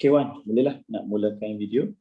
Okey Wan, bolehlah nak mulakan video.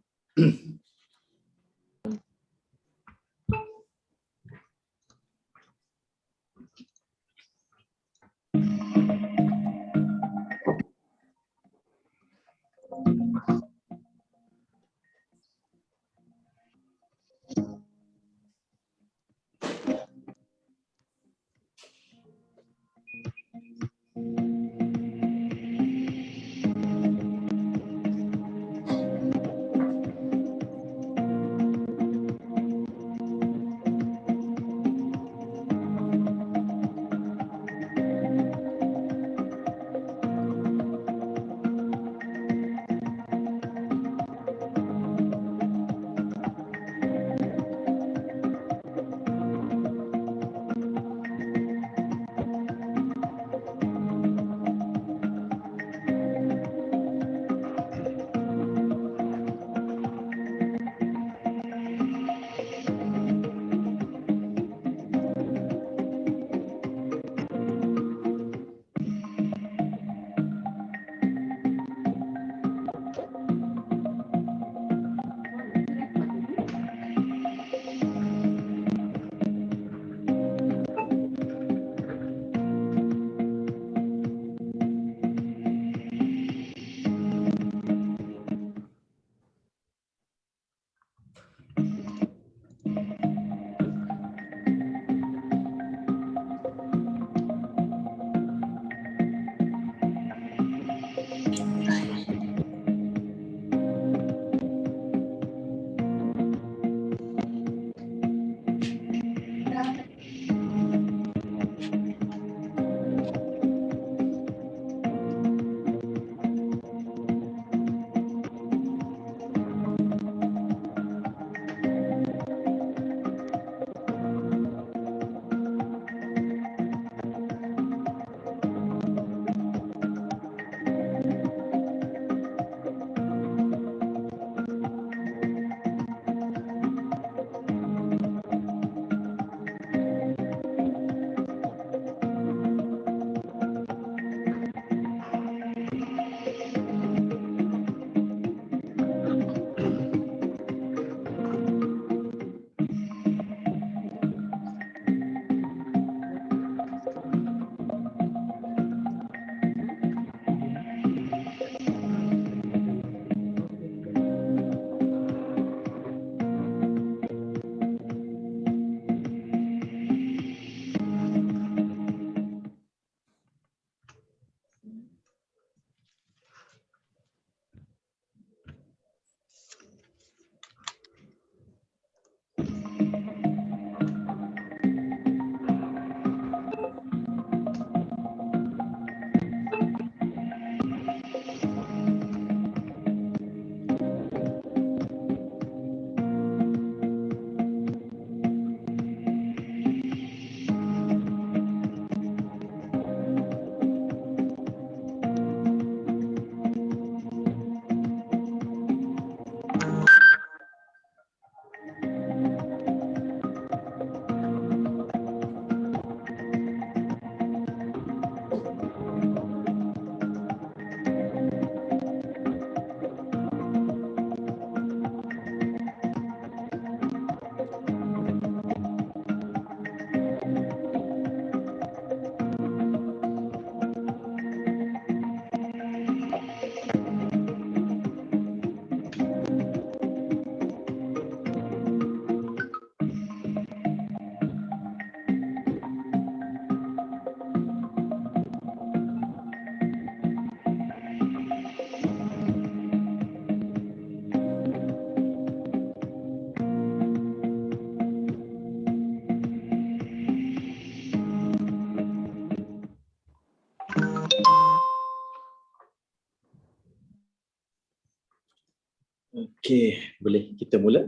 Okey, boleh kita mula.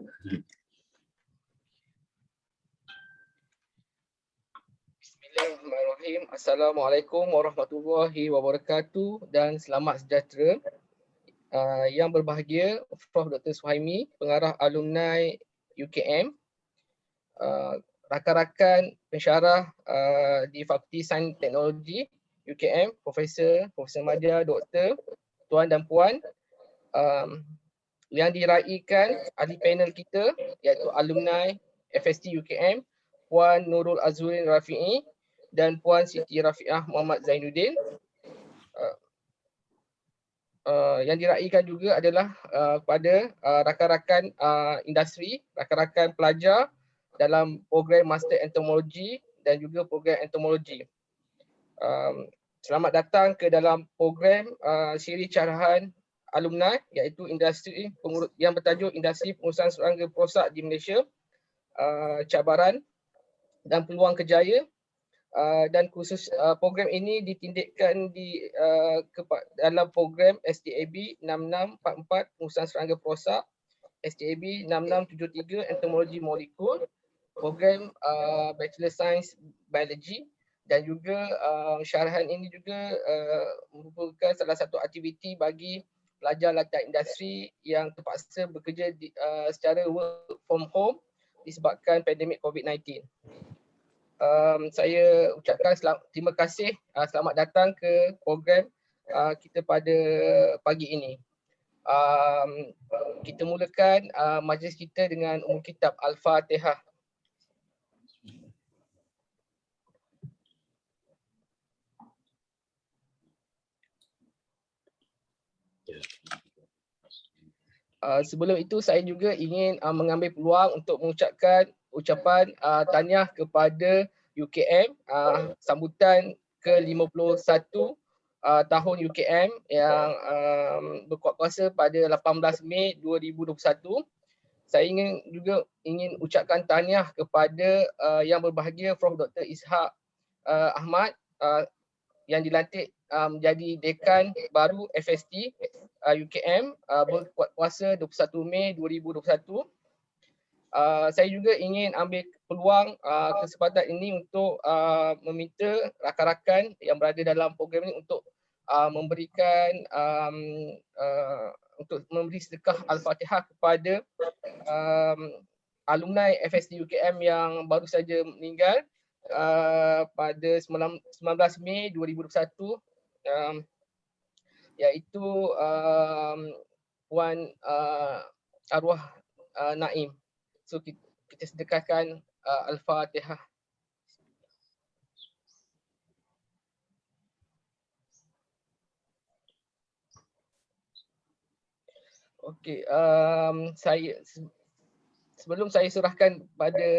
Bismillahirrahmanirrahim. Assalamualaikum warahmatullahi wabarakatuh dan selamat sejahtera. Yang berbahagia Prof. Dr. Suhaimi, pengarah alumni UKM, rakan-rakan pensyarah di Fakulti Sains Teknologi UKM, Profesor Madya, Doktor, Tuan dan Puan, yang diraikan ahli panel kita iaitu alumni FST UKM, Puan Nurul Azurin Rafi'i dan Puan Siti Rafiah Muhammad Zainuddin. Yang diraikan juga adalah kepada rakan-rakan industri, rakan-rakan pelajar dalam program Master Entomology dan juga program Entomology. Selamat datang ke dalam program siri carahan alumni iaitu industri yang bertajuk Industri Pengurusan Serangga Perosak di Malaysia, Cabaran dan Peluang Kerjaya. Dan khusus program ini ditindikkan dalam program STAB 6644 Pengurusan Serangga Perosak, STAB 6673 Entomologi Molekul, program Bachelor Science Biology, dan juga syarahan ini juga merupakan salah satu aktiviti bagi pelajar latar industri yang terpaksa bekerja secara work from home disebabkan pandemik COVID-19. Saya ucapkan terima kasih, selamat datang ke program kita pada pagi ini. Kita mulakan majlis kita dengan umum kitab Al-Fatihah. Sebelum itu saya juga ingin mengambil peluang untuk mengucapkan ucapan tahniah kepada UKM sambutan ke-51 tahun UKM yang berkuat kuasa pada 18 Mei 2021. Saya ingin ucapkan tahniah kepada yang berbahagia Prof Dr. Ishak Ahmad yang dilantik menjadi dekan baru FST UKM berkuat kuasa 21 Mei 2021. Saya juga ingin ambil peluang kesempatan ini untuk meminta rakan-rakan yang berada dalam program ini untuk memberikan untuk memberi sedekah Al-Fatihah kepada alumni FST UKM yang baru saja meninggal pada 19 Mei 2021, iaitu Puan Arwah Naim. So kita sedekahkan Al-Fatihah. Okey, sebelum saya serahkan pada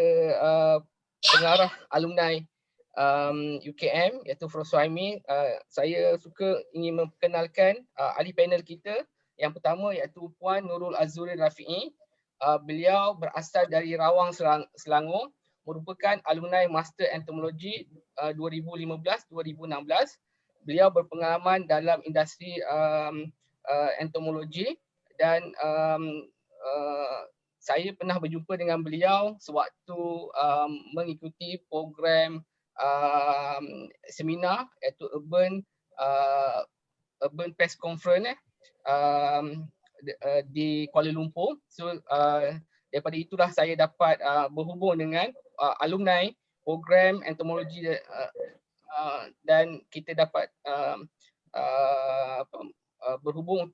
pengarah alumni UKM iaitu Prof Suhaimi, saya ingin memperkenalkan ahli panel kita. Yang pertama iaitu Puan Nurul Azurin Rafi'i. Beliau berasal dari Rawang, Selangor, merupakan alumni Master Entomology 2015-2016. Beliau berpengalaman dalam industri entomologi dan saya pernah berjumpa dengan beliau sewaktu mengikuti program seminar iaitu Urban Pest Conference di Kuala Lumpur. So daripada itulah saya dapat berhubung dengan alumni program entomologi dan kita dapat berhubung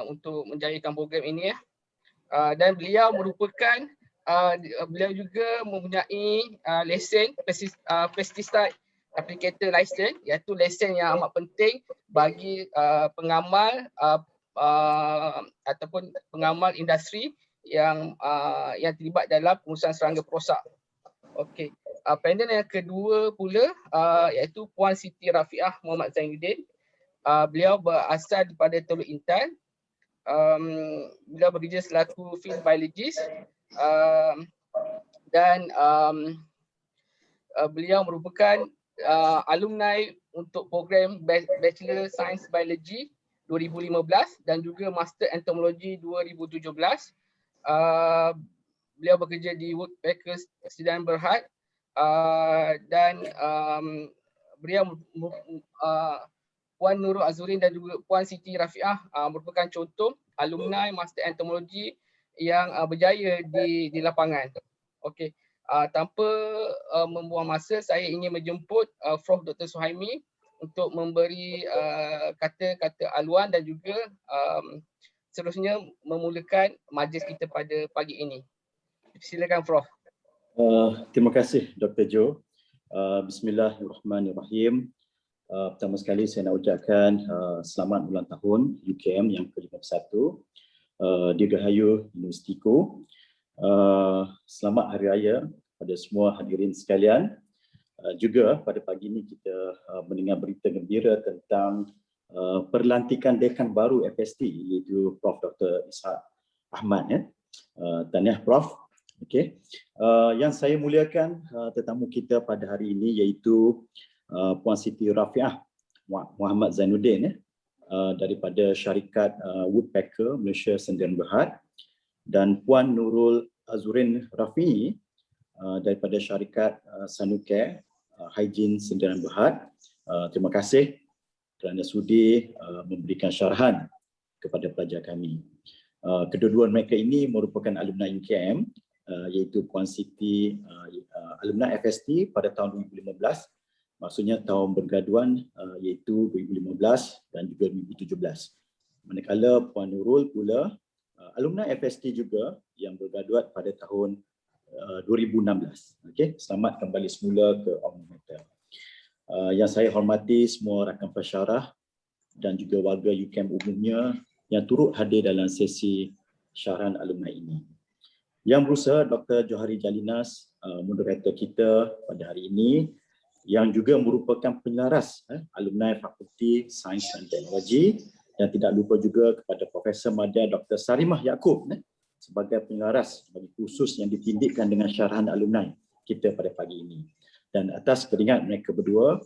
untuk menjayakan program ini ya. Dan beliau merupakan beliau juga mempunyai lesen pesticide applicator license, iaitu lesen yang amat penting bagi pengamal ataupun pengamal industri yang terlibat dalam pengurusan serangga perosak. Okey. Panel yang kedua pula iaitu Puan Siti Rafiah Muhammad Zainuddin. Beliau berasal daripada Teluk Intan. Beliau bekerja selaku field biologist dan beliau merupakan alumni untuk program Bachelor Science Biology 2015 dan juga Master Entomology 2017. Beliau bekerja di Woodpeckers Sedan Berhad dan beliau Puan Nurul Azurin dan juga Puan Siti Rafiah merupakan contoh alumni Master Entomology yang berjaya di lapangan. Okey, tanpa membuang masa, saya ingin menjemput Prof Dr. Suhaimi untuk memberi kata-kata aluan dan juga seterusnya memulakan majlis kita pada pagi ini. Silakan Prof. Terima kasih Dr. Jo. Bismillahirrahmanirrahim. Pertama sekali saya nak ucapkan selamat ulang tahun UKM yang ke-51. Dirgahayu Universitiku. Selamat Hari Raya pada semua hadirin sekalian. Juga pada pagi ini kita mendengar berita gembira tentang perlantikan dekan baru FST iaitu Prof. Dr. Ishak Ahmad. Tahniah Prof. Okey. Yang saya muliakan tetamu kita pada hari ini iaitu Puan Siti Rafiah Muhammad Zainuddin daripada syarikat Woodpecker Malaysia Sdn Bhd dan Puan Nurul Azurin Rafi'i daripada syarikat Sanucare Hygiene Sdn Bhd. Terima kasih kerana sudi memberikan syarahan kepada pelajar kami. Kedua-dua mereka ini merupakan alumni UKM, iaitu Puan Siti alumni FST pada tahun 2015, maksudnya tahun bergraduan iaitu 2015 dan juga 2017. Manakala Puan Nurul pula alumni FST juga yang bergraduat pada tahun 2016. Okey, selamat kembali semula ke alma mater. Yang saya hormati semua rakan pensyarah dan juga warga UKM umumnya yang turut hadir dalam sesi syarahan alumni ini. Yang berusaha Dr. Johari Jalinas, moderator kita pada hari ini, yang juga merupakan penyelaras alumni Fakulti Sains dan Teknologi, dan tidak lupa juga kepada Profesor Madya Dr. Sarimah Yaakob sebagai penyelaras bagi kursus yang ditindikkan dengan syarahan alumni kita pada pagi ini. Dan atas keringat mereka berdua,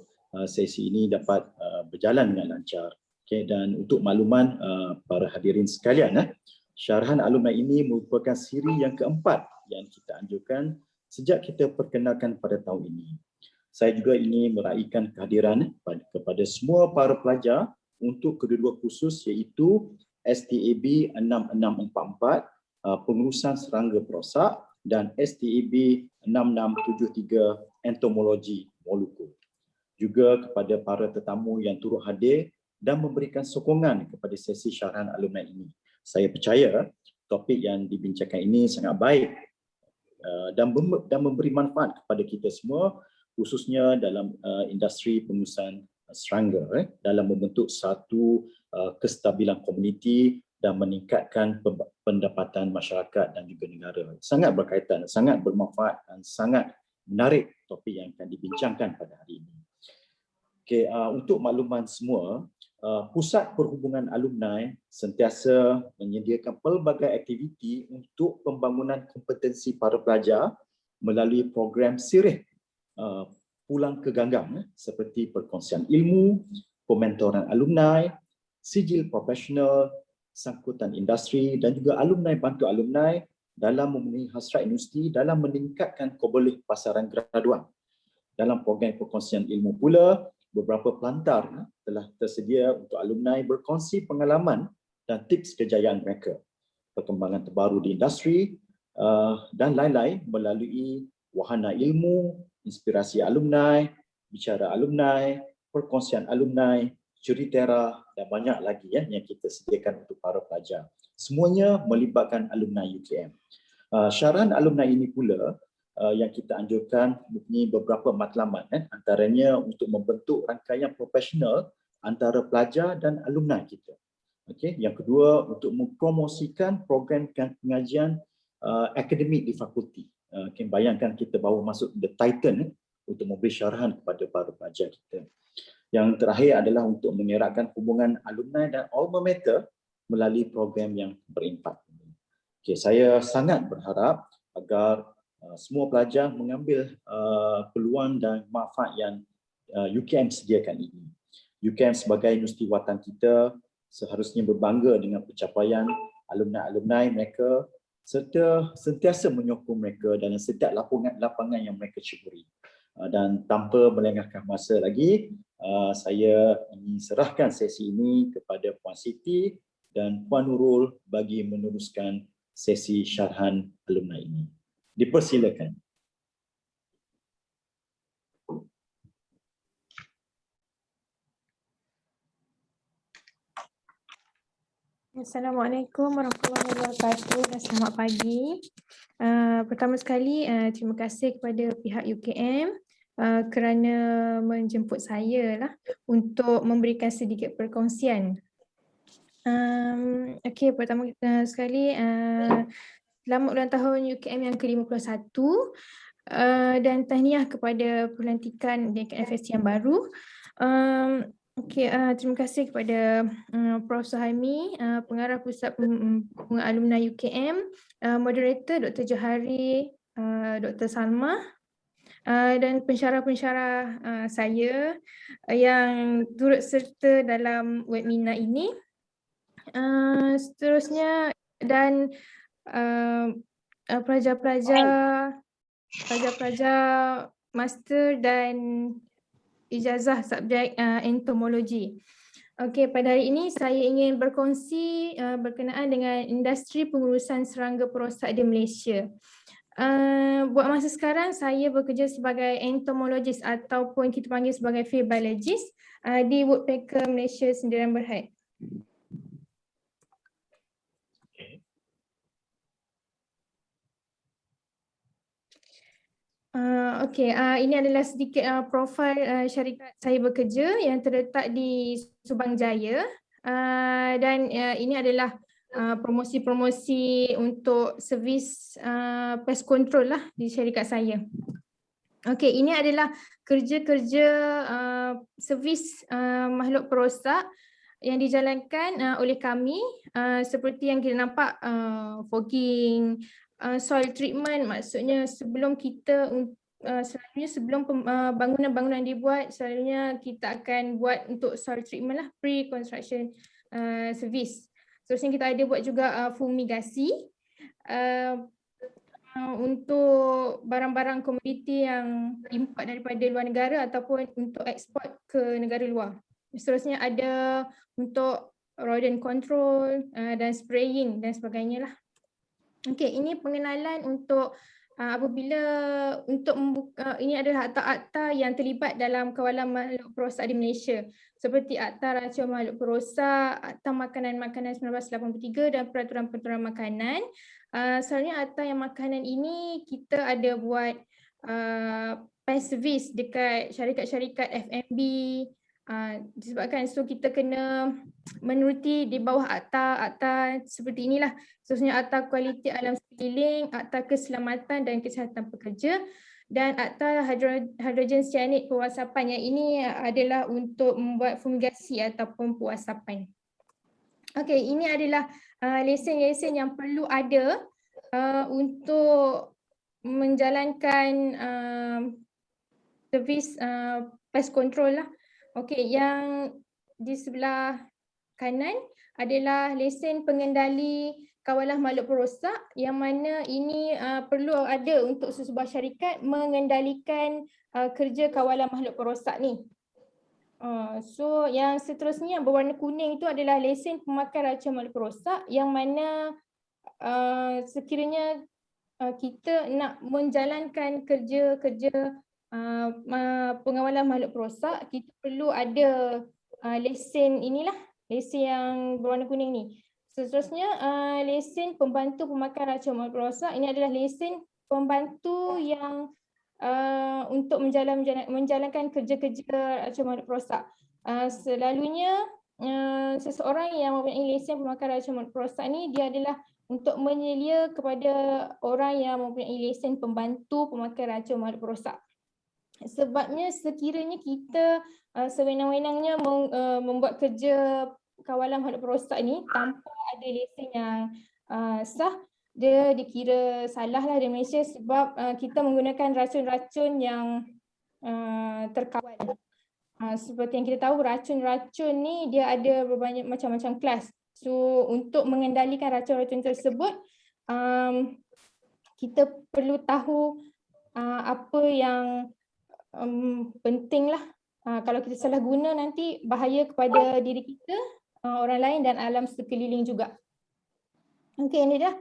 sesi ini dapat berjalan dengan lancar. Okay, dan untuk makluman para hadirin sekalian, syarahan alumni ini merupakan siri yang keempat yang kita anjurkan sejak kita perkenalkan pada tahun ini. Saya juga ingin meraihkan kehadiran kepada semua para pelajar untuk kedua-dua kursus iaitu STAB 6644 pengurusan serangga perosak dan STAB 6673 entomologi Molucco. Juga kepada para tetamu yang turut hadir dan memberikan sokongan kepada sesi syarahan alumni ini. Saya percaya topik yang dibincangkan ini sangat baik dan memberi manfaat kepada kita semua, khususnya dalam industri pengurusan serangga dalam membentuk satu kestabilan komuniti dan meningkatkan pendapatan masyarakat dan juga negara. Sangat berkaitan, sangat bermanfaat dan sangat menarik topik yang akan dibincangkan pada hari ini. Okay, untuk makluman semua, Pusat Perhubungan Alumni sentiasa menyediakan pelbagai aktiviti untuk pembangunan kompetensi para pelajar melalui program sirih pulang ke ganggang seperti perkongsian ilmu, pementoran alumni, sijil profesional, sangkutan industri dan juga alumni bantu alumni dalam memenuhi hasrat universiti dalam meningkatkan koboleh pasaran graduan. Dalam program perkongsian ilmu pula, beberapa pelantar telah tersedia untuk alumni berkongsi pengalaman dan tips kejayaan mereka, perkembangan terbaru di industri dan lain-lain melalui wahana ilmu, inspirasi alumni, bicara alumni, perkongsian alumni, ceritera dan banyak lagi yang kita sediakan untuk para pelajar. Semuanya melibatkan alumni UKM. Syarahan alumni ini pula yang kita anjurkan mempunyai beberapa matlamat, antaranya untuk membentuk rangkaian profesional antara pelajar dan alumni kita. Okay. Yang kedua, untuk mempromosikan program pengajian akademik di fakulti. Okay. Bayangkan kita baru masuk the Titan untuk memberi syarahan kepada para pelajar kita. Yang terakhir adalah untuk mengeratkan hubungan alumni dan alma mater melalui program yang berimpak. Okay. Saya sangat berharap agar semua pelajar mengambil peluang dan manfaat yang UKM sediakan ini. UKM sebagai universiti watan kita seharusnya berbangga dengan pencapaian alumni-alumni mereka serta sentiasa menyokong mereka dalam setiap lapangan yang mereka ceburi. Dan tanpa melengahkan masa lagi, saya ingin serahkan sesi ini kepada Puan Siti dan Puan Nurul bagi meneruskan sesi syarahan alumni ini. Dipersilakan. Assalamualaikum warahmatullahi wabarakatuh dan selamat pagi. Pertama sekali, terima kasih kepada pihak UKM kerana menjemput saya lah untuk memberikan sedikit perkongsian. Okey, pertama sekali, selamat ulang tahun UKM yang ke-51 dan tahniah kepada pelantikan Dekan FSC yang baru. Okey, terima kasih kepada Prof. Suhaimi, Pengarah Pusat Penggabungan Alumni UKM, Moderator Dr. Johari, Dr. Salma, dan pensyarah-pensyarah saya yang turut serta dalam webinar ini. Seterusnya dan pelajar-pelajar master dan ijazah subjek entomologi. Okey, pada hari ini saya ingin berkongsi berkenaan dengan industri pengurusan serangga perosak di Malaysia. Buat masa sekarang saya bekerja sebagai entomologist ataupun kita panggil sebagai field biologist di Woodpecker Malaysia Sendirian Berhad. Okey, ini adalah sedikit profil syarikat saya bekerja yang terletak di Subang Jaya, dan ini adalah promosi-promosi untuk servis pest control lah di syarikat saya. Okey, ini adalah kerja-kerja servis makhluk perosak yang dijalankan oleh kami, seperti yang kita nampak, fogging, soil treatment, maksudnya sebelum kita selalunya sebelum bangunan-bangunan dibuat, selalunya kita akan buat untuk soil treatment lah, pre-construction service. Seterusnya kita ada buat juga fumigasi untuk barang-barang komoditi yang import daripada luar negara ataupun untuk ekspor ke negara luar. Seterusnya ada untuk rodent control dan spraying dan sebagainya lah. Okey, ini pengenalan untuk apabila untuk membuka, ini adalah akta-akta yang terlibat dalam kawalan makhluk perosak di Malaysia, seperti Akta Racun Makhluk Perosak, Akta Makanan-Makanan 1983 dan Peraturan-Peraturan Makanan. Selalunya akta yang makanan ini kita ada buat pest service dekat syarikat-syarikat FMB, disebabkan so kita kena menuruti di bawah akta seperti inilah. Seterusnya akta kualiti alam sekeliling, akta keselamatan dan kesihatan pekerja, dan akta hidrogen cyanide pewasapan, yang ini adalah untuk membuat fumigasi ataupun pewasapan. Okey, ini adalah lesen-lesen yang perlu ada untuk menjalankan servis pest control lah. Okey, yang di sebelah kanan adalah lesen pengendali kawalan makhluk perosak, yang mana ini perlu ada untuk sesebuah syarikat mengendalikan kerja kawalan makhluk perosak ni. So yang seterusnya yang berwarna kuning itu adalah lesen pemakai racun makhluk perosak, yang mana sekiranya kita nak menjalankan kerja-kerja pengawalan makhluk perosak, kita perlu ada lesen inilah, lesen yang berwarna kuning ni. Seterusnya lesen pembantu pemakai racun makhluk perosak, ini adalah lesen pembantu yang untuk menjalankan kerja-kerja racun makhluk perosak. Selalunya seseorang yang mempunyai lesen pemakai racun makhluk perosak ni, dia adalah untuk menyelia kepada orang yang mempunyai lesen pembantu pemakai racun makhluk perosak. Sebabnya sekiranya kita sewenang-wenangnya membuat kerja kawalan makhluk perosak ni tanpa ada lesen yang sah, dia dikira salah lah di Malaysia, sebab kita menggunakan racun-racun yang terkawal. Seperti yang kita tahu, racun-racun ni dia ada berbanyak macam-macam kelas. So untuk mengendalikan racun-racun tersebut, kita perlu tahu apa yang penting lah. Kalau kita salah guna, nanti bahaya kepada diri kita, orang lain dan alam sekeliling juga. Okey, ini dah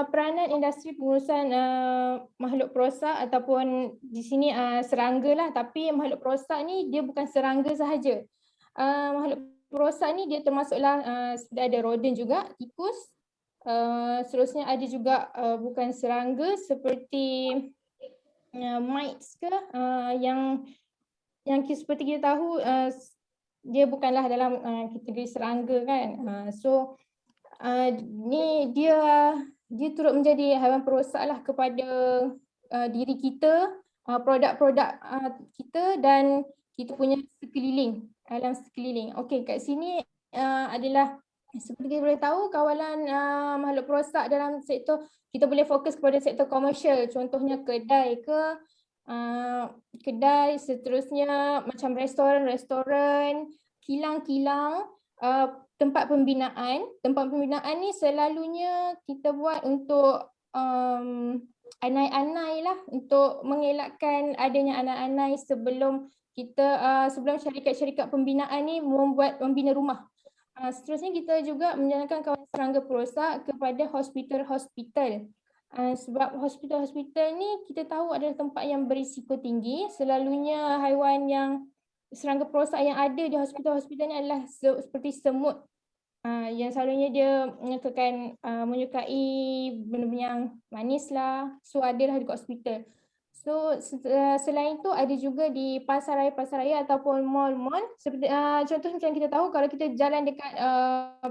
peranan industri pengurusan makhluk perosak, ataupun di sini serangga lah, tapi makhluk perosak ni dia bukan serangga sahaja. Makhluk perosak ni dia termasuklah ada rodent juga, tikus. Seterusnya ada juga bukan serangga seperti mites ke yang seperti kita tahu dia bukanlah dalam kategori serangga kan. So ni dia turut menjadi haiwan perosak lah kepada diri kita, produk-produk kita dan kita punya sekeliling, alam sekeliling. Okey, kat sini adalah seperti kita boleh tahu kawalan makhluk perosak dalam sektor, kita boleh fokus kepada sektor komersial, contohnya kedai ke, kedai, seterusnya macam restoran, kilang-kilang, tempat pembinaan. Tempat pembinaan ni selalunya kita buat untuk anai-anai lah, untuk mengelakkan adanya anai-anai sebelum sebelum syarikat-syarikat pembinaan ni membina rumah. Seterusnya kita juga menjalankan kawalan serangga perosak kepada hospital-hospital. Sebab hospital-hospital ni kita tahu adalah tempat yang berisiko tinggi. Selalunya haiwan yang serangga perosak yang ada di hospital-hospital ni adalah seperti semut. Yang selalunya dia menyukai benda-benda yang manis lah. So adalah di hospital. So selain itu ada juga di pasar raya ataupun mall-mall. Seperti contoh macam kita tahu kalau kita jalan dekat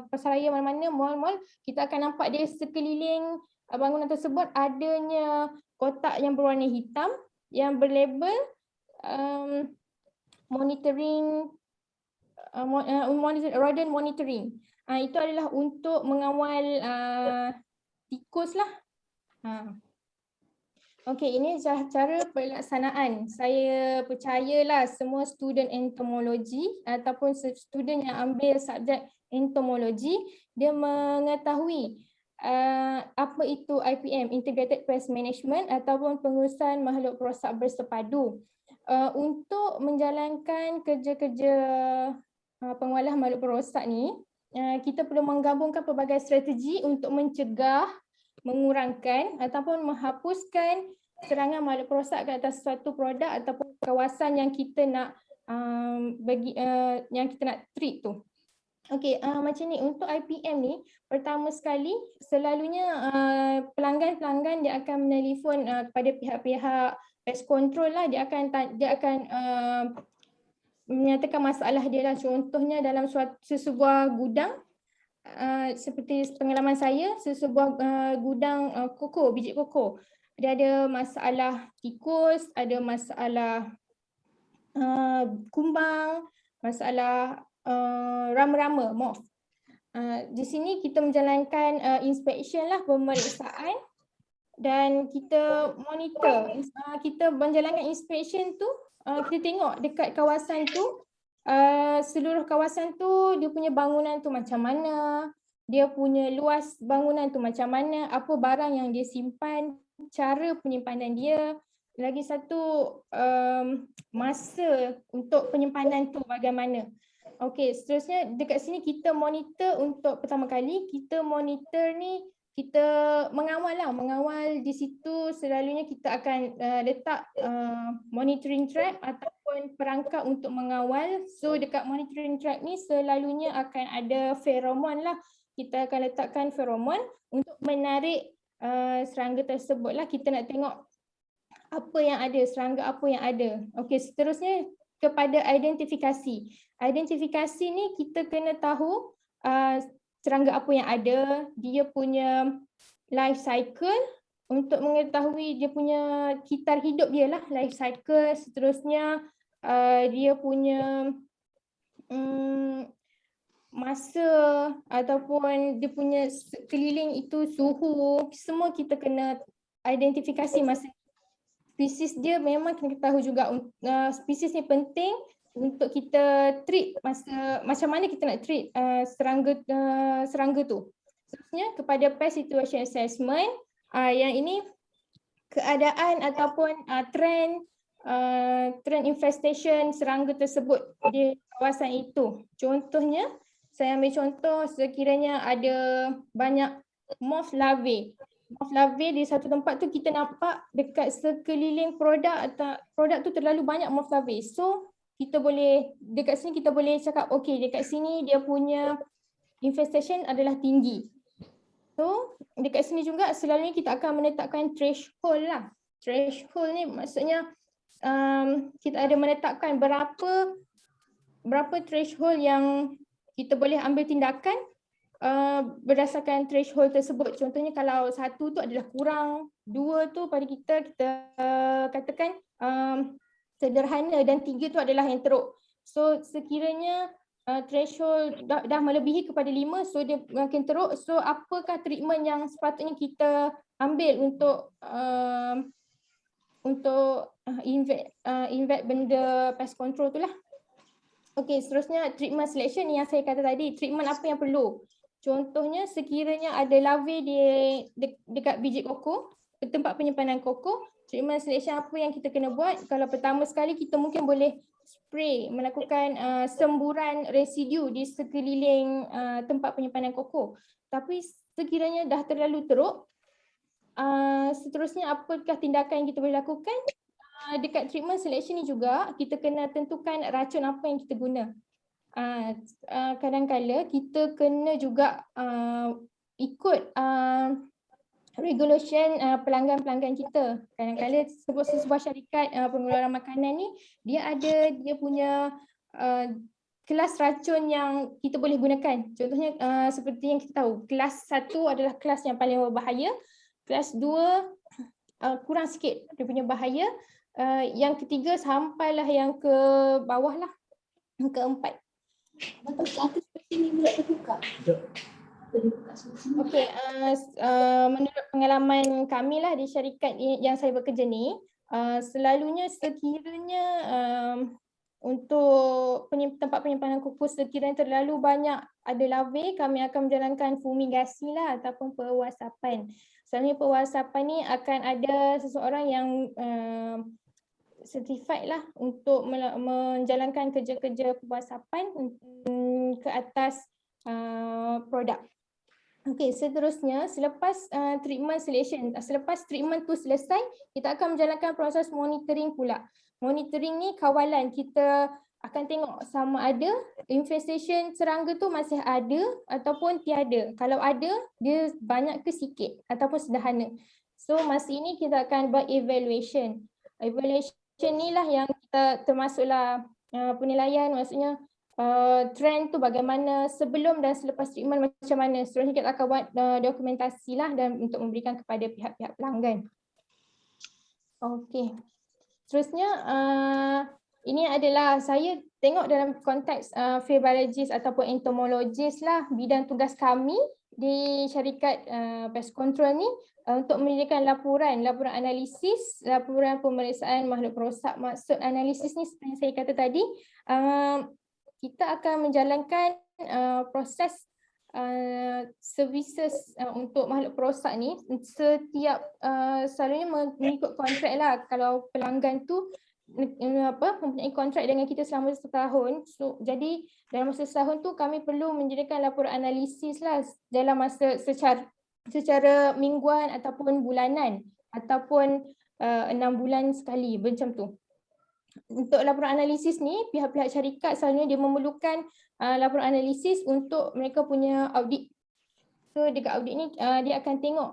pasar raya mana-mana, mall-mall, kita akan nampak dia sekeliling bangunan tersebut adanya kotak yang berwarna hitam yang berlabel rodent monitoring. Itu adalah untuk mengawal tikus lah. Okey, ini cara pelaksanaan. Saya percayalah semua student entomologi ataupun student yang ambil subjek entomologi, dia mengetahui apa itu IPM, Integrated Pest Management, ataupun pengurusan makhluk perosak bersepadu. Untuk menjalankan kerja-kerja pengolah makhluk perosak ni, kita perlu menggabungkan pelbagai strategi untuk mencegah, mengurangkan ataupun menghapuskan serangan makhluk perosak ke atas suatu produk ataupun kawasan yang kita nak yang kita nak treat tu. Okey, macam ni untuk IPM ni, pertama sekali selalunya pelanggan-pelanggan dia akan menelefon kepada pihak-pihak pest control lah. Dia akan menyatakan masalah dia lah. Contohnya dalam sesebuah gudang, seperti pengalaman saya, sesebuah gudang biji koko. Dia ada masalah tikus, ada masalah kumbang, masalah rama-rama, moth. Di sini kita menjalankan inspection lah, pemeriksaan, dan kita monitor. Kita menjalankan inspection tu, kita tengok dekat kawasan tu, seluruh kawasan tu dia punya bangunan tu macam mana, dia punya luas bangunan tu macam mana, apa barang yang dia simpan, cara penyimpanan dia. Lagi satu, masa untuk penyimpanan tu bagaimana. Okey, seterusnya dekat sini kita monitor untuk pertama kali, kita monitor ni, kita mengawal di situ. Selalunya kita akan letak monitoring trap ataupun perangkap untuk mengawal. So dekat monitoring trap ni selalunya akan ada feromon lah. Kita akan letakkan feromon untuk menarik serangga tersebut lah. Kita nak tengok apa yang ada, serangga apa yang ada. Okey, seterusnya kepada identifikasi. Identifikasi ni kita kena tahu serangga apa yang ada, dia punya life cycle untuk mengetahui dia punya kitar hidup dia lah, life cycle. Seterusnya dia punya masa ataupun dia punya sekeliling itu, suhu, semua kita kena identifikasi masa. Spesies dia memang kena tahu juga. Spesies ni penting untuk kita treat, macam mana kita nak treat serangga tu. Seterusnya kepada pest situation assessment, yang ini keadaan ataupun trend infestation serangga tersebut di kawasan itu. Contohnya, saya ambil contoh sekiranya ada banyak moth larvae. Moth larvae di satu tempat tu kita nampak dekat sekeliling produk atau produk tu terlalu banyak moth larvae. So kita boleh, dekat sini kita boleh cakap, okay, dekat sini dia punya infestation adalah tinggi. So, dekat sini juga selalunya kita akan menetapkan threshold lah. Threshold ni maksudnya kita ada menetapkan berapa threshold yang kita boleh ambil tindakan berdasarkan threshold tersebut. Contohnya kalau 1 tu adalah kurang, 2 tu pada kita katakan sederhana, dan 3 tu adalah yang teruk. So sekiranya threshold dah melebihi kepada 5, so dia makin teruk. So apakah treatment yang sepatutnya kita ambil untuk invent benda pest control tu lah. Okey, seterusnya treatment selection yang saya kata tadi, treatment apa yang perlu. Contohnya sekiranya ada larvae dekat biji koko, tempat penyimpanan koko, treatment selection apa yang kita kena buat? Kalau pertama sekali kita mungkin boleh spray, melakukan semburan residu di sekeliling tempat penyimpanan koko. Tapi sekiranya dah terlalu teruk, seterusnya apakah tindakan yang kita boleh lakukan? Dekat treatment selection ni juga kita kena tentukan racun apa yang kita guna. Kadang-kala kita kena juga ikut regulation pelanggan-pelanggan kita. Kadang-kala sebuah syarikat pengeluaran makanan ni dia punya kelas racun yang kita boleh gunakan. Contohnya seperti yang kita tahu, kelas 1 adalah kelas yang paling berbahaya, kelas 2 kurang sikit dia punya bahaya, yang ketiga sampailah yang ke bawah lah, yang keempat. Okey, menurut pengalaman kami lah di syarikat yang saya bekerja ni, selalunya sekiranya untuk tempat penyimpanan koko sekiranya terlalu banyak ada larvae, kami akan menjalankan fumigasi lah ataupun pewasapan. Selalunya pewasapan ni akan ada seseorang yang certified lah untuk menjalankan kerja-kerja pewasapan ke atas produk. Okey, seterusnya selepas treatment selection, selepas treatment tu selesai, kita akan menjalankan proses monitoring pula. Monitoring ni kawalan, kita akan tengok sama ada infestation serangga tu masih ada ataupun tiada. Kalau ada, dia banyak ke sikit ataupun sederhana. So masa ini kita akan buat evaluation. Evaluation ni lah yang kita termasuklah penilaian, maksudnya trend tu bagaimana sebelum dan selepas treatment macam mana. Seterusnya kita akan buat dokumentasi lah dan untuk memberikan kepada pihak-pihak pelanggan. Okey. Seterusnya ini adalah saya tengok dalam konteks field biologist ataupun entomologist lah, bidang tugas kami di syarikat pest control ni untuk menyediakan laporan analisis, laporan pemeriksaan makhluk perosak. Maksud analisis ni seperti yang saya kata tadi, kita akan menjalankan proses services untuk makhluk perosak ni setiap selalunya mengikut kontrak lah. Kalau pelanggan tu mempunyai kontrak dengan kita selama setahun, so jadi dalam masa setahun tu kami perlu menjadikan laporan analisis lah dalam masa secara mingguan ataupun bulanan ataupun 6 bulan sekali macam tu. Untuk laporan analisis ni, pihak-pihak syarikat selalunya dia memerlukan laporan analisis untuk mereka punya audit. So dekat audit ni dia akan tengok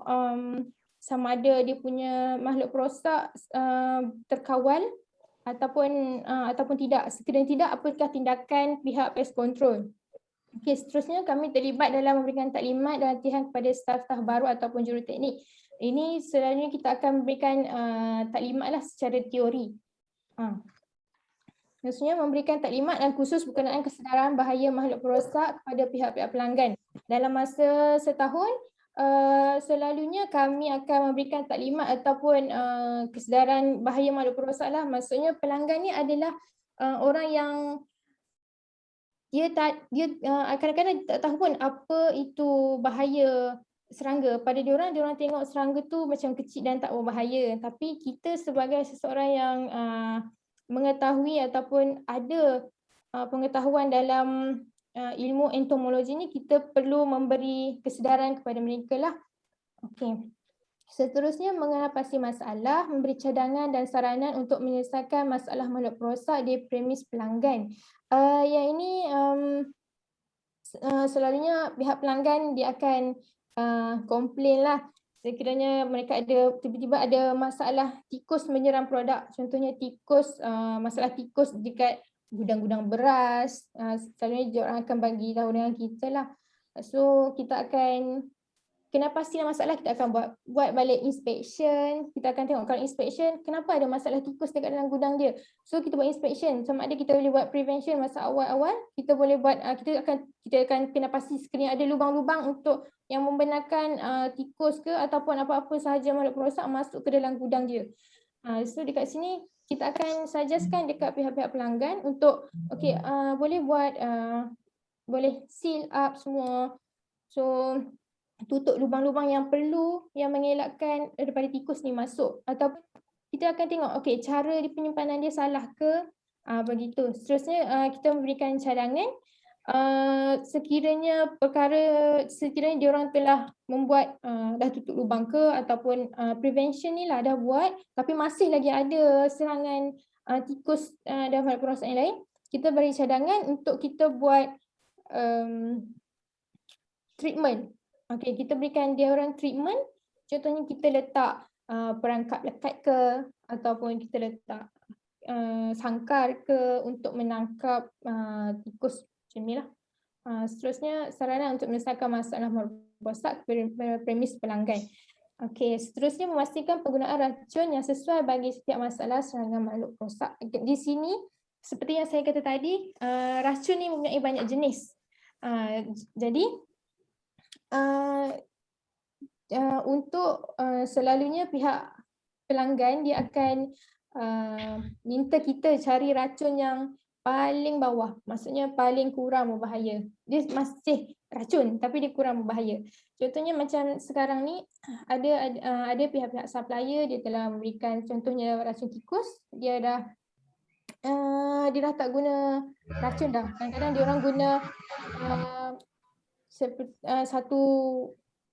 sama ada dia punya makhluk perosak terkawal ataupun tidak. Sekiranya tidak, apakah tindakan pihak pest control. Okey, seterusnya kami terlibat dalam memberikan taklimat dan latihan kepada staf-staf baru ataupun juruteknik. Ini selalunya kita akan memberikan taklimat lah secara teori. Maksudnya memberikan taklimat dan khusus berkenaan kesedaran bahaya makhluk perosak kepada pihak-pihak pelanggan. Dalam masa setahun, selalunya kami akan memberikan taklimat ataupun kesedaran bahaya makhluk perosak lah. Maksudnya pelanggan ni adalah orang yang dia kadang-kadang tak tahu pun apa itu bahaya serangga. Pada diorang tengok serangga tu macam kecil dan tak berbahaya. Tapi kita sebagai seseorang yang mengetahui ataupun ada pengetahuan dalam ilmu entomologi ni, kita perlu memberi kesedaran kepada mereka lah. Okey. Seterusnya, mengatasi masalah, memberi cadangan dan saranan untuk menyelesaikan masalah makhluk perosak di premis pelanggan. Yang ini selalunya pihak pelanggan dia akan komplain lah. Sekiranya mereka ada tiba-tiba ada masalah tikus menyerang produk. Contohnya tikus, masalah tikus dekat gudang-gudang beras. Selalunya dia orang akan bagi tahu dengan kita lah. So kita akan kena pastikan masalah, kita akan buat balik inspection. Kita akan tengok kalau inspection kenapa ada masalah tikus dekat dalam gudang dia. So kita buat inspection, sama ada kita boleh buat prevention masa awal-awal, kita boleh buat kita akan kena pasti sekiranya ada lubang-lubang untuk yang membenarkan tikus ke ataupun apa-apa sahaja makhluk perosak masuk ke dalam gudang dia. So dekat sini kita akan suggestkan dekat pihak-pihak pelanggan untuk boleh buat boleh seal up semua. So tutup lubang-lubang yang perlu yang mengelakkan daripada tikus ni masuk, ataupun kita akan tengok cara di penyimpanan dia salah ke, begitu. Seterusnya kita memberikan cadangan sekiranya dia orang telah membuat dah tutup lubang ke ataupun prevention ni lah dah buat tapi masih lagi ada serangan tikus dan makhluk perosak yang lain, kita beri cadangan untuk kita buat treatment. Kita berikan dia orang treatment. Contohnya kita letak perangkap lekat ke ataupun kita letak sangkar ke untuk menangkap tikus macam ni lah. Seterusnya saranan untuk menyelesaikan masalah makhluk perosak kepada premis pelanggan. Seterusnya memastikan penggunaan racun yang sesuai bagi setiap masalah serangan makhluk perosak. Di sini seperti yang saya kata tadi, racun ni mempunyai banyak jenis. Jadi untuk selalunya pihak pelanggan dia akan minta kita cari racun yang paling bawah, maksudnya paling kurang berbahaya. Dia masih racun tapi dia kurang berbahaya. Contohnya macam sekarang ni ada pihak-pihak supplier dia telah memberikan contohnya racun tikus, dia dah tak guna racun dah. Kadang-kadang dia orang guna satu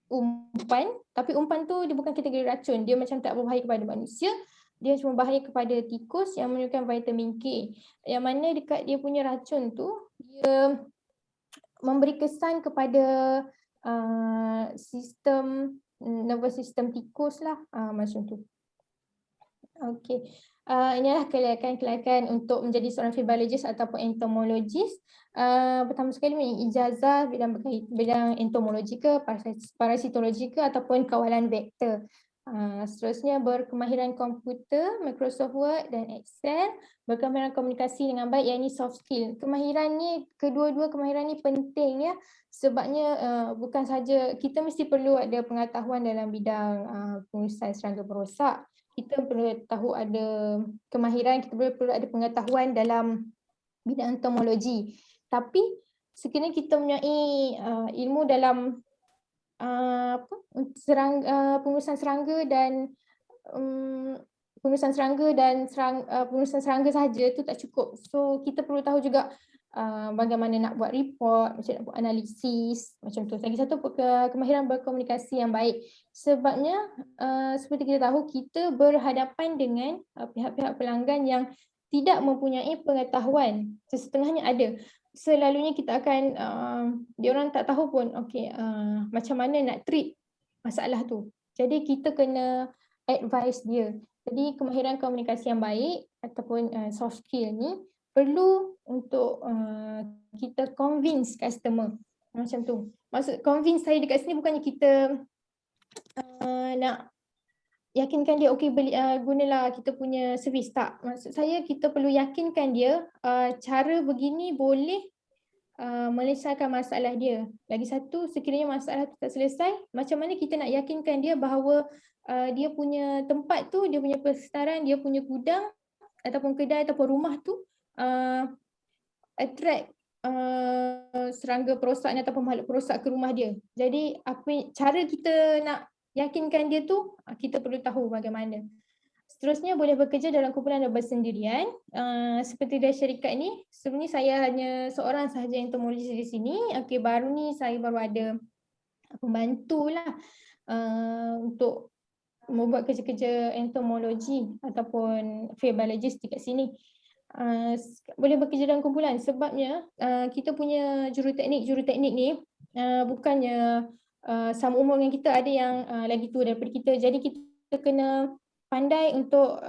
umpan, tapi umpan tu dia bukan kategori racun, dia macam tak berbahaya kepada manusia, dia cuma bahaya kepada tikus yang mengandung vitamin K, yang mana dekat dia punya racun tu dia memberi kesan kepada sistem nervous system tikus lah, macam tu. Inilah kelayakan untuk menjadi seorang fibriologist ataupun entomologist. Pertama sekali mempunyai ijazah bidang entomologi ke, parasitologi ke ataupun kawalan vektor. Seterusnya berkemahiran komputer, Microsoft Word dan Excel, berkemahiran komunikasi dengan baik, yang ini soft skill. Kemahiran ni, kedua-dua kemahiran ni penting ya, sebabnya bukan saja kita mesti perlu ada pengetahuan dalam bidang pengurusan serangga perosak. Kita perlu tahu ada kemahiran, kita perlu ada pengetahuan dalam bidang entomologi. Tapi sekiranya kita mempunyai ilmu dalam pengurusan serangga dan pengurusan serangga sahaja tu tak cukup. So kita perlu tahu juga bagaimana nak buat report, macam nak buat analisis, macam tu. Lagi satu kemahiran berkomunikasi yang baik. Sebabnya seperti kita tahu, kita berhadapan dengan pihak-pihak pelanggan yang tidak mempunyai pengetahuan. Sesetengahnya ada. Selalunya kita akan dia orang tak tahu pun macam mana nak treat masalah tu. Jadi kita kena advise dia. Jadi kemahiran komunikasi yang baik ataupun soft skill ni perlu untuk kita convince customer, macam tu. Maksud convince saya dekat sini bukannya kita nak yakinkan dia beli gunalah kita punya servis, tak. Maksud saya kita perlu yakinkan dia cara begini boleh menyelesaikan masalah dia. Lagi satu, sekiranya masalah tu tak selesai, macam mana kita nak yakinkan dia bahawa dia punya tempat tu, dia punya persekitaran, dia punya gudang ataupun kedai ataupun rumah tu attract serangga perosak ataupun makhluk perosak ke rumah dia. Jadi cara kita nak yakinkan dia tu, kita perlu tahu bagaimana. Seterusnya boleh bekerja dalam kumpulan dan bersendirian. Seperti dari syarikat ni, sebenarnya saya hanya seorang sahaja entomologis di sini. Baru ni saya baru ada pembantu lah untuk membuat kerja-kerja entomologi ataupun field biologist dekat sini. Boleh bekerja dalam kumpulan sebabnya kita punya juruteknik ni bukannya sama umur dengan kita, ada yang lagi tua daripada kita. Jadi kita kena pandai untuk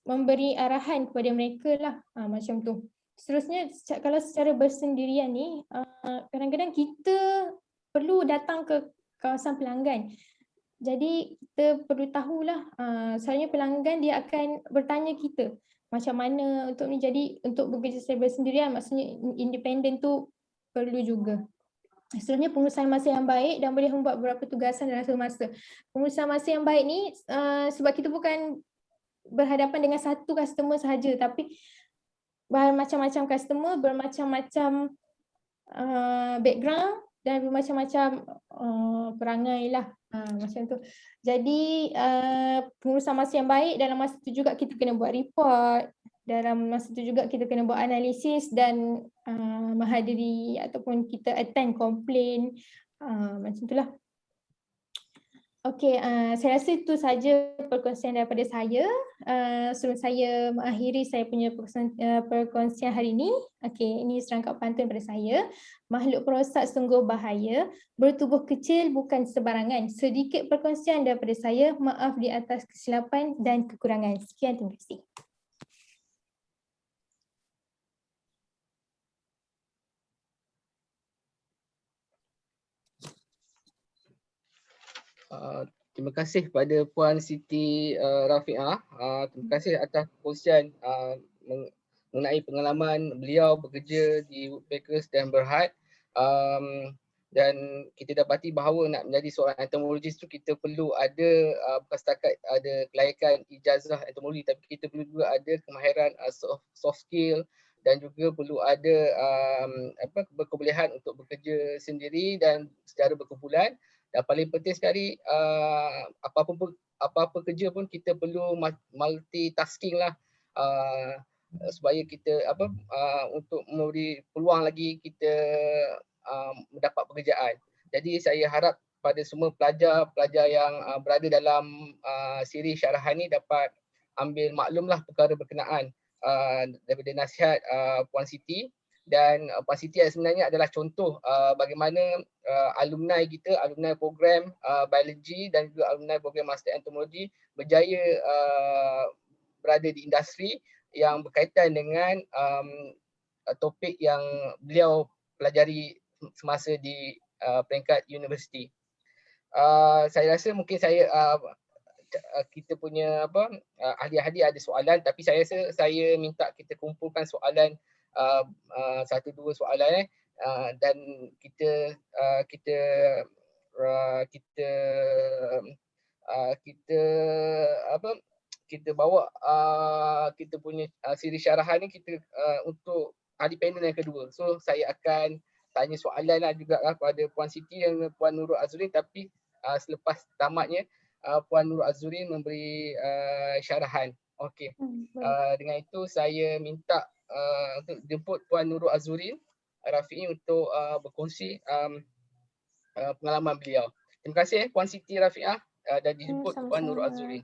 memberi arahan kepada mereka lah, macam tu. Seterusnya, kalau secara bersendirian ni, kadang-kadang kita perlu datang ke kawasan pelanggan. Jadi kita perlu tahulah, selalunya pelanggan dia akan bertanya kita macam mana untuk ni. Jadi untuk bekerja secara bersendirian, maksudnya independen tu perlu juga. Seterusnya, pengurusan masa yang baik dan boleh membuat beberapa tugasan dalam satu masa. Pengurusan masa yang baik ni sebab kita bukan berhadapan dengan satu customer sahaja, tapi bermacam-macam customer, bermacam-macam background dan bermacam-macam perangai lah, macam tu. Jadi pengurusan masa yang baik, dalam masa tu juga kita kena buat report, dalam masa tu juga kita kena buat analisis dan menghadiri ataupun kita attend komplain, macam tu lah. Okey, saya rasa itu saja perkongsian daripada saya. Sebelum saya mengakhiri saya punya perkongsian hari ini. Okey, ini serangkap pantun daripada saya. Makhluk perosak sungguh bahaya, bertubuh kecil bukan sebarangan. Sedikit perkongsian daripada saya, maaf di atas kesilapan dan kekurangan. Sekian, terima kasih. Terima kasih kepada Puan Siti Rafiah. Terima kasih atas perkongsian mengenai pengalaman beliau bekerja di Woodpeckers dan Berhad. Dan kita dapati bahawa nak menjadi seorang entomologis tu kita perlu ada bukan setakat ada kelayakan ijazah entomologi, tapi kita perlu juga ada kemahiran soft skill dan juga perlu ada berkebolehan untuk bekerja sendiri dan secara berkumpulan. Dan paling penting sekali, apa-apa kerja pun kita perlu multitasking lah, supaya kita untuk memberi peluang lagi kita mendapat pekerjaan. Jadi saya harap pada semua pelajar yang berada dalam siri syarahan ni dapat ambil maklumlah perkara berkenaan daripada nasihat Puan Siti. Dan Puan Siti sebenarnya adalah contoh bagaimana alumni kita, alumni program biologi dan juga alumni program master entomologi berjaya berada di industri yang berkaitan dengan topik yang beliau pelajari semasa di peringkat universiti. Saya rasa mungkin kita punya ahli-ahli ada soalan, tapi saya rasa saya minta kita kumpulkan soalan 1-2 soalan dan kita bawa kita punya siri syarahan ni kita untuk ahli panel yang kedua. So saya akan tanya soalan lah juga kepada Puan Siti dan Puan Nurul Azurin, tapi selepas tamatnya Puan Nurul Azurin memberi syarahan. Okey. Dengan itu saya minta untuk jemput Puan Nurul Azurin Rafi'i untuk berkongsi pengalaman beliau. Terima kasih Puan Siti Rafi'ah dan dijemput Puan Nurul Azurin.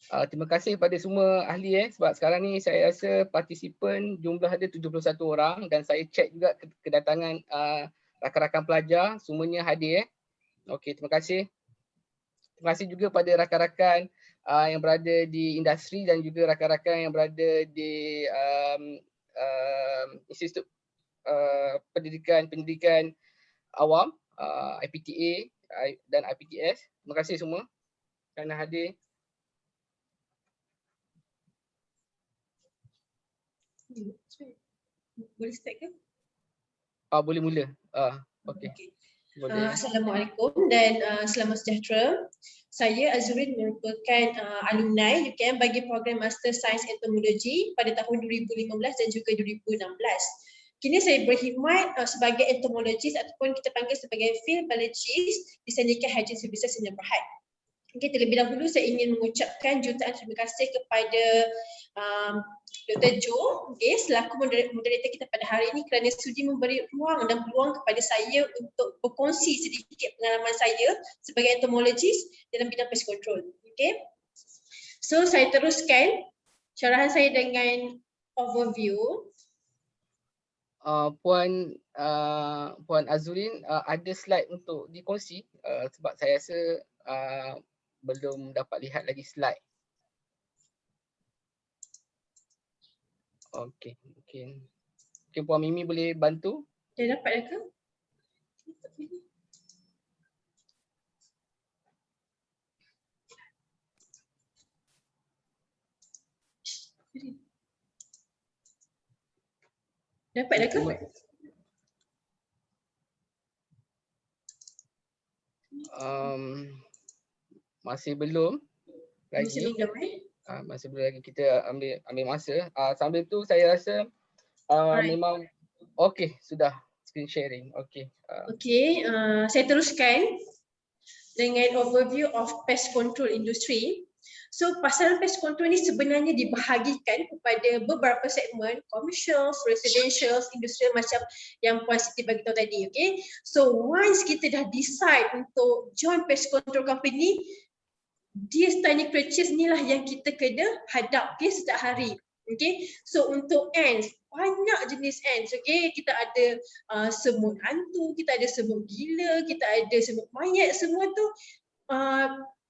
Terima kasih kepada semua ahli sebab sekarang ni saya rasa partisipan jumlah ada 71 orang dan saya cek juga kedatangan rakan-rakan pelajar semuanya hadir. Okey, terima kasih. Terima kasih juga pada rakan-rakan yang berada di industri dan juga rakan-rakan yang berada di Institut Pendidikan Awam, IPTA dan IPTS. Terima kasih semua kerana hadir. Boleh start ke? Boleh mula. Okey. Okay. Assalamualaikum dan selamat sejahtera. Saya Azurin merupakan alumni UKM bagi program Master Science Entomology pada tahun 2015 dan juga 2016. Kini saya berkhidmat sebagai entomologis ataupun kita panggil sebagai field biologist di Syndicate Hygiene Services Sdn Bhd. Okay, terlebih dahulu saya ingin mengucapkan jutaan terima kasih kepada Dr. Jo, okay, selaku moderator kita pada hari ini kerana sudi memberi ruang dan peluang kepada saya untuk berkongsi sedikit pengalaman saya sebagai entomologist dalam bidang pest control. Okay. So saya teruskan syarahan saya dengan overview. Puan Azurin ada slide untuk dikongsi sebab saya rasa belum dapat lihat lagi slide. Okey, mungkin Puan Mimi boleh bantu? Dah dapat ke? Dapat ke? Masih belum lagi. Masih belum dapat. Masih belum lagi, kita ambil masa. Sambil tu saya rasa memang okey, sudah screen sharing. Okey. Okey, saya teruskan dengan overview of pest control industry. So pasaran pest control ni sebenarnya dibahagikan kepada beberapa segmen, commercial, residential, industrial macam yang Puan Siti bagi tahu tadi. Okay. So once kita dah decide untuk join pest control company, these tiny creatures ni lah yang kita kena hadap setiap hari. Okay. So untuk ants, banyak jenis ants. Okay. Kita ada semut hantu, kita ada semut gila, kita ada semut mayat, semua tu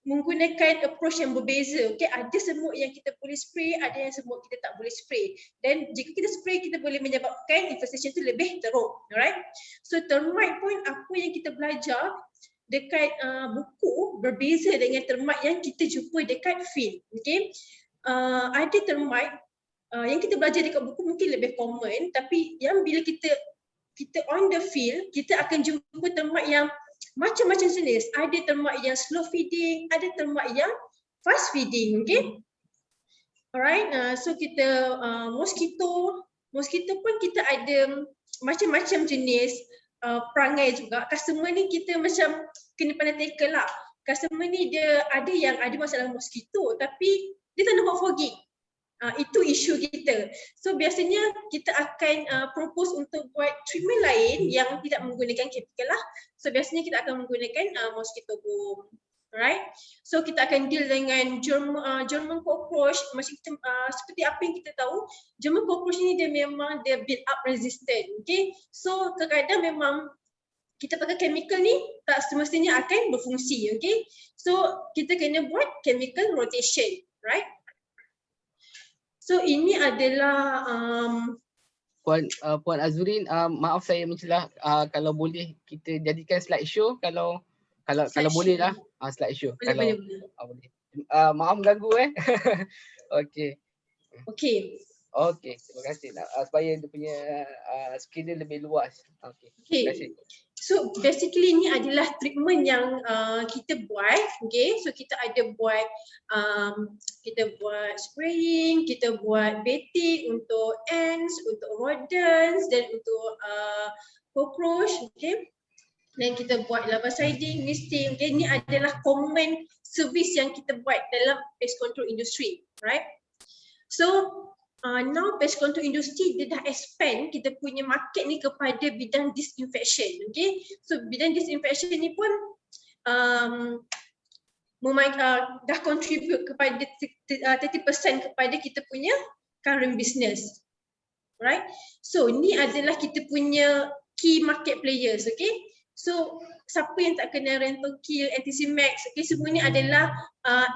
menggunakan approach yang berbeza. Okay, ada semut yang kita boleh spray, ada yang semut kita tak boleh spray. Dan jika kita spray, kita boleh menyebabkan infestation tu lebih teruk. Alright. So termite pun apa yang kita belajar dekat buku berbeza dengan termite yang kita jumpa dekat field. Okay. Ada termite yang kita belajar dekat buku mungkin lebih common, tapi yang bila kita on the field, kita akan jumpa termite yang macam-macam jenis. Ada termite yang slow feeding, ada termite yang fast feeding. Okay. Alright. So kita mosquito pun kita ada macam-macam jenis perangai juga. Customer ni kita macam kena pandai tackle lah. Customer ni dia ada yang ada masalah mosquito tapi dia tak nak buat fogging. Itu isu kita. So biasanya kita akan propose untuk buat treatment lain yang tidak menggunakan chemical lah. So biasanya kita akan menggunakan mosquito boom. Alright. So kita akan deal dengan German cockroach macam seperti apa yang kita tahu, German cockroach ni dia memang dia build up resistant. Okay. So kadang-kadang memang kita pakai chemical ni tak semestinya akan berfungsi. Okay. So kita kena buat chemical rotation. Right. So ini adalah Puan Azurin, maaf saya mencelah, kalau boleh kita jadikan slide show kalau boleh lah, slide show. Boleh. Boleh. Maaf mengganggu Okey. Okey, terima kasih. Supaya dia punya skill dia lebih luas. Okey. Terima kasih. So basically ni adalah treatment yang kita buat. Okay, so kita ada buat spraying, kita buat baiting untuk ants, untuk rodents dan untuk cockroach. Okay, dan kita buat larviciding, misting. Okay, ni adalah common service yang kita buat dalam pest control industry, right? So now pest control industry dia dah expand kita punya market ni kepada bidang disinfection. Okay, so bidang disinfection ni pun dah contribute kepada 30% kepada kita punya current business. Right? So ni adalah kita punya key market players. Okay, so siapa yang tak kena Rentokil, Anticimex, okay, semua ni adalah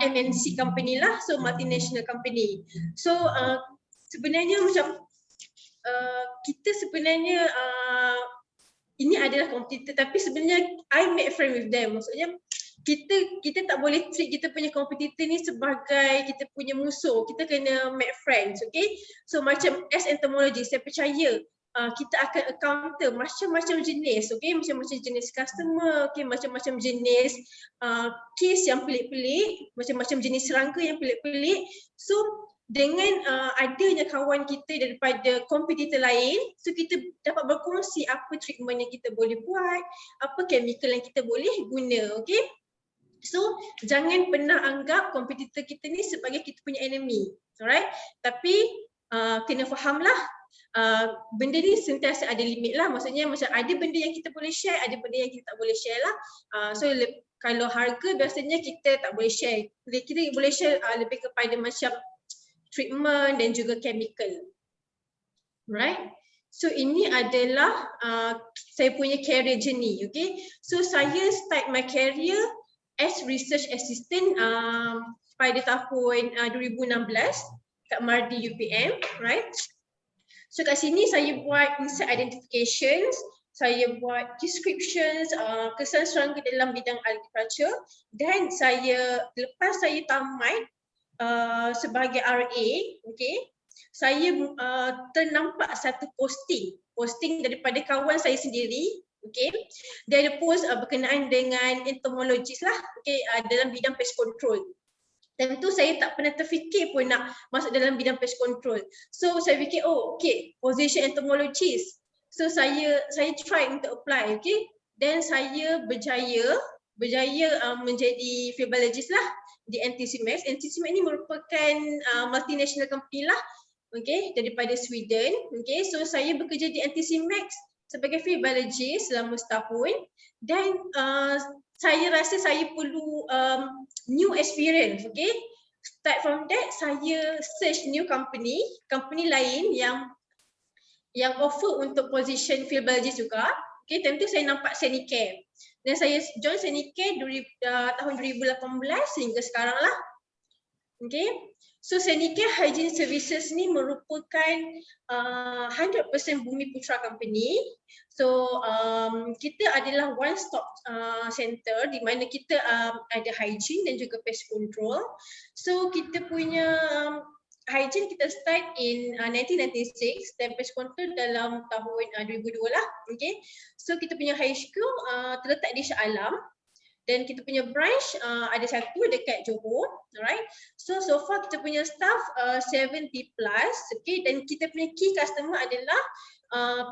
MNC company lah, so multinational company. So sebenarnya macam kita sebenarnya ini adalah kompetitor tapi sebenarnya I make friend with them. Maksudnya kita tak boleh treat kita punya kompetitor ni sebagai kita punya musuh. Kita kena make friends, okay? So macam as entomologist saya percaya kita akan encounter macam-macam jenis, okay? Macam-macam jenis customer, okay? Macam-macam jenis case yang pelik-pelik, macam-macam jenis serangga yang pelik-pelik. So dengan adanya kawan kita daripada kompetitor lain, so kita dapat berkongsi apa treatment yang kita boleh buat, apa chemical yang kita boleh guna, okay? So jangan pernah anggap kompetitor kita ni sebagai kita punya enemy, alright? Tapi kena fahamlah benda ni sentiasa ada limit lah. Maksudnya macam ada benda yang kita boleh share, ada benda yang kita tak boleh share lah. So kalau harga biasanya kita tak boleh share. Kita boleh share lebih kepada macam treatment dan juga chemical. Right? So ini adalah saya punya career journey, okay? So saya start my career as research assistant pada tahun 2016 kat Mardi UPM, right? So kat sini saya buat insect identifications, saya buat descriptions, kesan serangga dalam bidang agriculture, dan lepas saya tamat sebagai RA, okay, saya ternampak satu posting daripada kawan saya sendiri, okay. Dia ada post berkenaan dengan entomologist lah, okay, dalam bidang pest control. Tentu saya tak pernah terfikir pun nak masuk dalam bidang pest control. So saya fikir, oh okay, position entomologist. So saya try untuk apply, okay. Dan saya berjaya menjadi field biologist lah di NTC-Max. NTC-Max ni merupakan multinational company lah, okay, daripada Sweden. Okay, so saya bekerja di NTC-Max sebagai field biologist selama setahun, dan saya rasa saya perlu new experience, okay. Start from that, saya search new company lain yang offer untuk position field biologist juga. Okay, tentu saya nampak Senicare. Dan saya join Senicare tahun 2018 hingga sekarang lah. Okay. So Senicare Hygiene Services ni merupakan 100% Bumi Putra company. So kita adalah one stop center di mana kita ada hygiene dan juga pest control. So kita punya hygiene kita start in 1996 dan pest control dalam tahun 2002 lah. Okay. So kita punya HQ terletak di Shah Alam. Dan kita punya branch ada satu dekat Johor, alright. So far kita punya staff 70+, okay, dan kita punya key customer adalah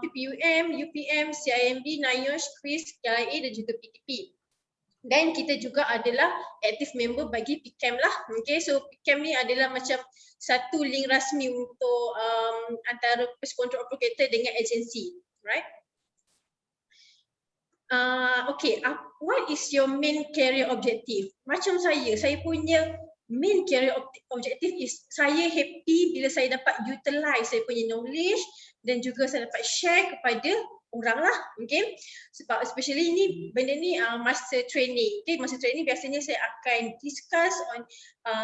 PPUM, UPM, CIMB, NIOSH, KRIS, KLIA dan juga PTP. Dan kita juga adalah active member bagi PCAM lah, okay. So PCAM ni adalah macam satu link rasmi untuk antara pest control operator dengan agensi, right. Okay, what is your main career objective? Macam saya punya main career objective is saya happy bila saya dapat utilize saya punya knowledge dan juga saya dapat share kepada orang lah, okay. Sebab especially ni benda ni masa training, okay. Masa training biasanya saya akan discuss on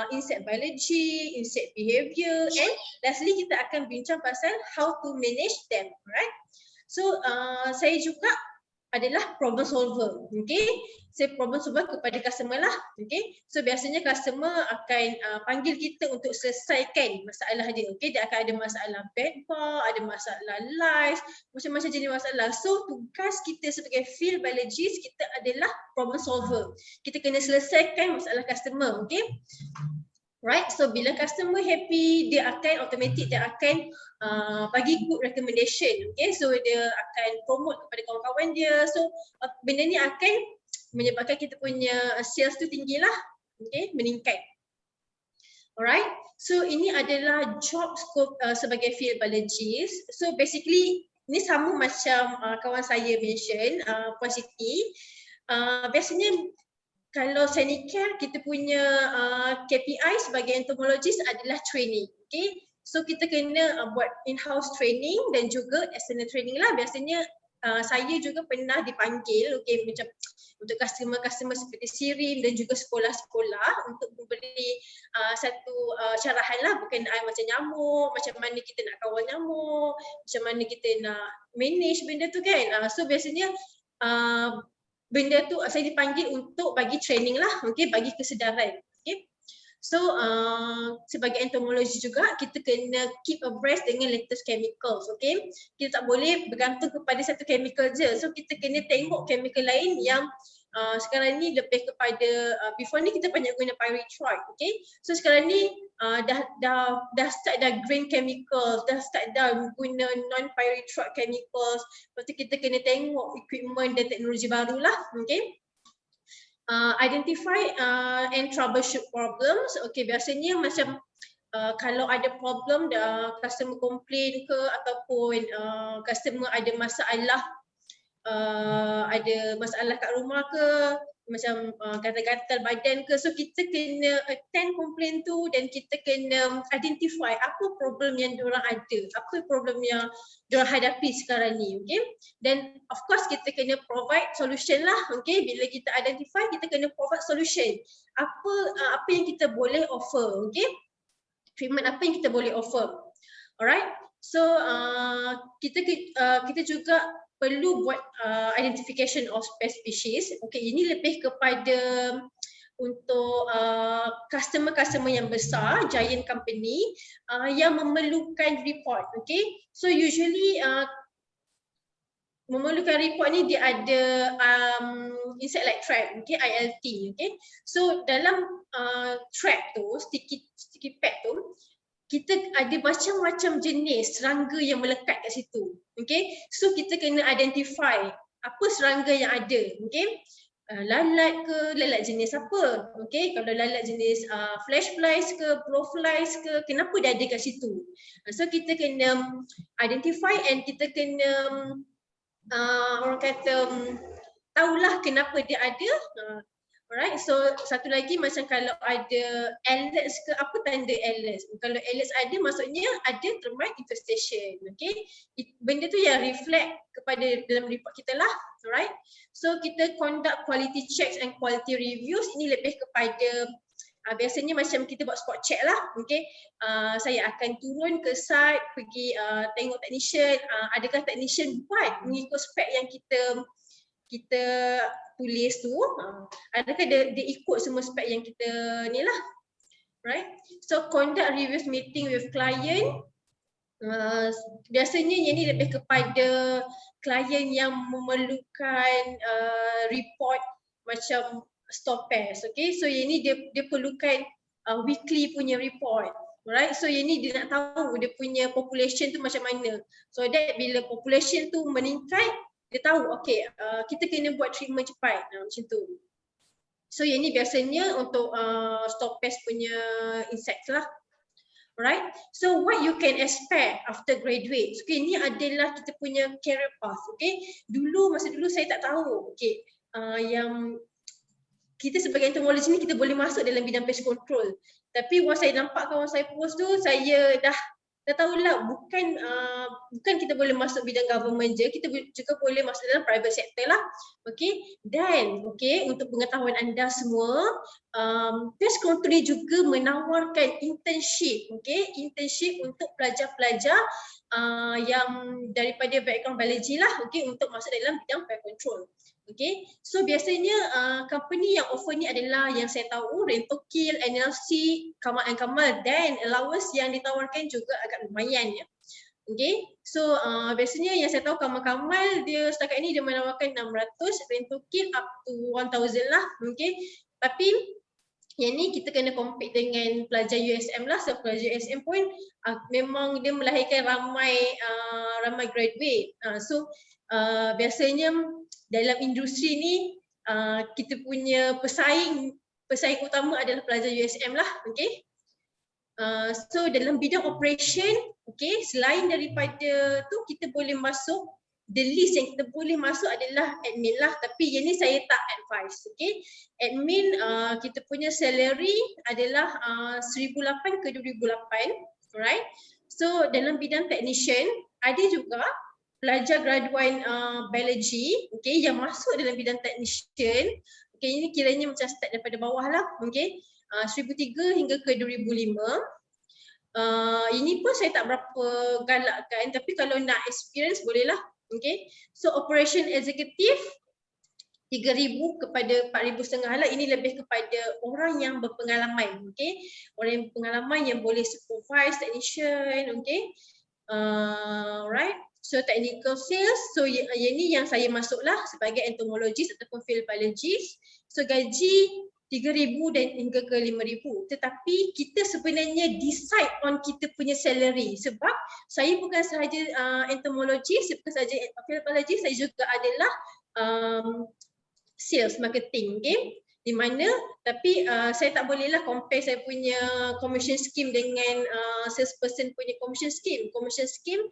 insect biology, insect behavior, and lastly kita akan bincang pasal how to manage them, right. So saya juga adalah problem solver, okay. Saya problem solver kepada customer lah, okay. So biasanya customer akan panggil kita untuk selesaikan masalah dia, okay. Dia akan ada masalah bed bug, ada masalah lice, macam-macam jenis masalah. So tugas kita sebagai field biologist, kita adalah problem solver. Kita kena selesaikan masalah customer, okay. Right, so bila customer happy, dia akan automatic bagi good recommendation, okay. So dia akan promote kepada kawan-kawan dia. So benda ni akan menyebabkan kita punya sales tu tinggi lah, okay, meningkat. Alright, so ini adalah job scope sebagai field biologist. So basically ni sama macam kawan saya mention, Puan Siti. Biasanya kalau Senicare, kita punya KPI sebagai entomologist adalah training, okay. So kita kena buat in-house training dan juga external training lah. Biasanya saya juga pernah dipanggil, okay, macam untuk customer seperti Sirim dan juga sekolah-sekolah untuk memberi satu carahan lah berkenaan macam nyamuk, macam mana kita nak kawal nyamuk, macam mana kita nak manage benda tu kan. So biasanya benda tu saya dipanggil untuk bagi training lah, okay, bagi kesedaran, okay. So sebagai entomologi juga kita kena keep abreast dengan latest chemicals, okay. Kita tak boleh bergantung kepada satu chemical je. So kita kena tengok chemical lain yang sekarang ni lebih kepada before ni kita banyak guna pyrethroid, okay. So sekarang ni dah start green chemicals, dah start guna non pyrethroid chemicals. Lepas tu kita kena tengok equipment dan teknologi baru lah, okay. identify and troubleshoot problems. Okay, biasanya macam kalau ada problem, customer complain ke ataupun customer ada masalah kat rumah ke, macam gatal-gatal badan ke, so kita kena attend komplain tu dan kita kena identify apa problem yang diorang ada, apa problem yang diorang hadapi sekarang ni. Okay, then of course kita kena provide solution lah. Okay, bila kita identify, kita kena provide solution, apa yang kita boleh offer. Okay, treatment apa yang kita boleh offer. Alright, so kita juga perlu buat identification of pest species. Okay, ini lebih kepada untuk customer yang besar, giant company yang memerlukan report. Okay, so usually memerlukan report ni dia ada insect like trap, okay, ILT. Okay, so dalam trap tu, sticky pad tu, kita ada macam-macam jenis serangga yang melekat kat situ. Okay, so kita kena identify apa serangga yang ada. Okay, lalat ke, lalat jenis apa. Okay, kalau lalat jenis flash flies ke, blowflies ke, kenapa dia ada kat situ. So kita kena identify and kita kena orang kata tahulah kenapa dia ada. Alright, so satu lagi macam kalau ada alerts ke, apa tanda alerts? Kalau alerts ada, maksudnya ada termite infestation. Okay, benda tu yang reflect kepada dalam report kita lah. Alright, so kita conduct quality checks and quality reviews. Ini lebih kepada biasanya macam kita buat spot check lah. Okay, saya akan turun ke site, pergi tengok technician, adakah technician buat mengikut spek yang kita tulis tu, adakah dia ikut semua spek yang kita ni lah. Right, so conduct reviews meeting with client. Biasanya yang ni lebih kepada klien yang memerlukan report macam store pest. Okay, so yang ni dia perlukan weekly punya report. Right, so yang ni dia nak tahu dia punya population tu macam mana, so that bila population tu meningkat, dia tahu okay, kita kena buat treatment cepat, macam tu. So yang ni biasanya untuk stop pest punya insects lah. Alright, so what you can expect after graduate. Okay, ni adalah kita punya career path. Okay, masa dulu saya tak tahu. Okay, yang kita sebagai entomologis ni kita boleh masuk dalam bidang pest control. Tapi once saya nampak kawan saya post tu, saya dah tahulah bukan kita boleh masuk bidang government je, kita juga boleh masuk dalam private sector lah. Okay, dan untuk pengetahuan anda semua, pest control juga menawarkan internship. Internship untuk pelajar-pelajar yang daripada background biologi lah, untuk masuk dalam bidang pest control. Okay, so biasanya company yang offer ni adalah yang saya tahu Rentokil, NLC, Kamal & Kamal, dan allowance yang ditawarkan juga agak lumayan ya. Okay, so biasanya yang saya tahu Kamal dia setakat ini dia menawarkan 600, Rentokil up to 1000 lah. Okay, tapi yang ni kita kena compete dengan pelajar USM lah. So pelajar USM pun memang dia melahirkan ramai graduate. So biasanya dalam industri ni kita punya pesaing utama adalah pelajar USM lah. Okay, so dalam bidang operation, selain daripada tu kita boleh masuk, the list yang kita boleh masuk adalah admin lah, tapi yang ni saya tak advise. Admin kita punya salary adalah 1,800 ke 2,800. Alright, so dalam bidang technician ada juga pelajar graduan biology, yang masuk dalam bidang technician. Ini kiranya macam start daripada bawah lah. 1,300 hingga ke 2,500. Ini pun saya tak berapa galakkan, tapi kalau nak experience bolehlah. So operation executive 3,000 kepada 4,500 lah. Ini lebih kepada orang yang berpengalaman. Orang yang berpengalaman yang boleh supervise technician. Right. So technical sales, so yang ni yang saya masuklah sebagai entomologist ataupun field biologist. So gaji 3,000 dan hingga ke 5,000. Tetapi kita sebenarnya decide on kita punya salary, sebab saya bukan sahaja entomologist, bukan sahaja field biologist, saya juga adalah sales marketing. di mana tapi saya tak bolehlah compare saya punya commission scheme dengan salesperson punya commission scheme. Commission scheme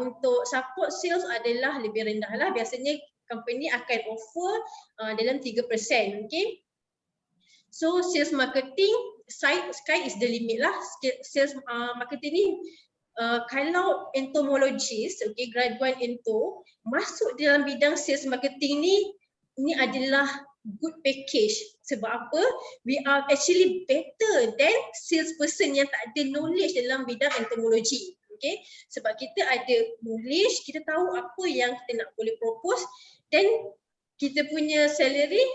untuk support sales adalah lebih rendah lah. Biasanya company akan offer dalam 3%. Okay. So sales marketing, sky is the limit lah. Sales marketing ni kalau entomologist, okay, graduan ento masuk dalam bidang sales marketing ni adalah good package. Sebab apa? We are actually better than salesperson yang tak ada knowledge dalam bidang entomology. Okay? Sebab kita ada knowledge, kita tahu apa yang kita nak boleh propose, dan kita punya salary,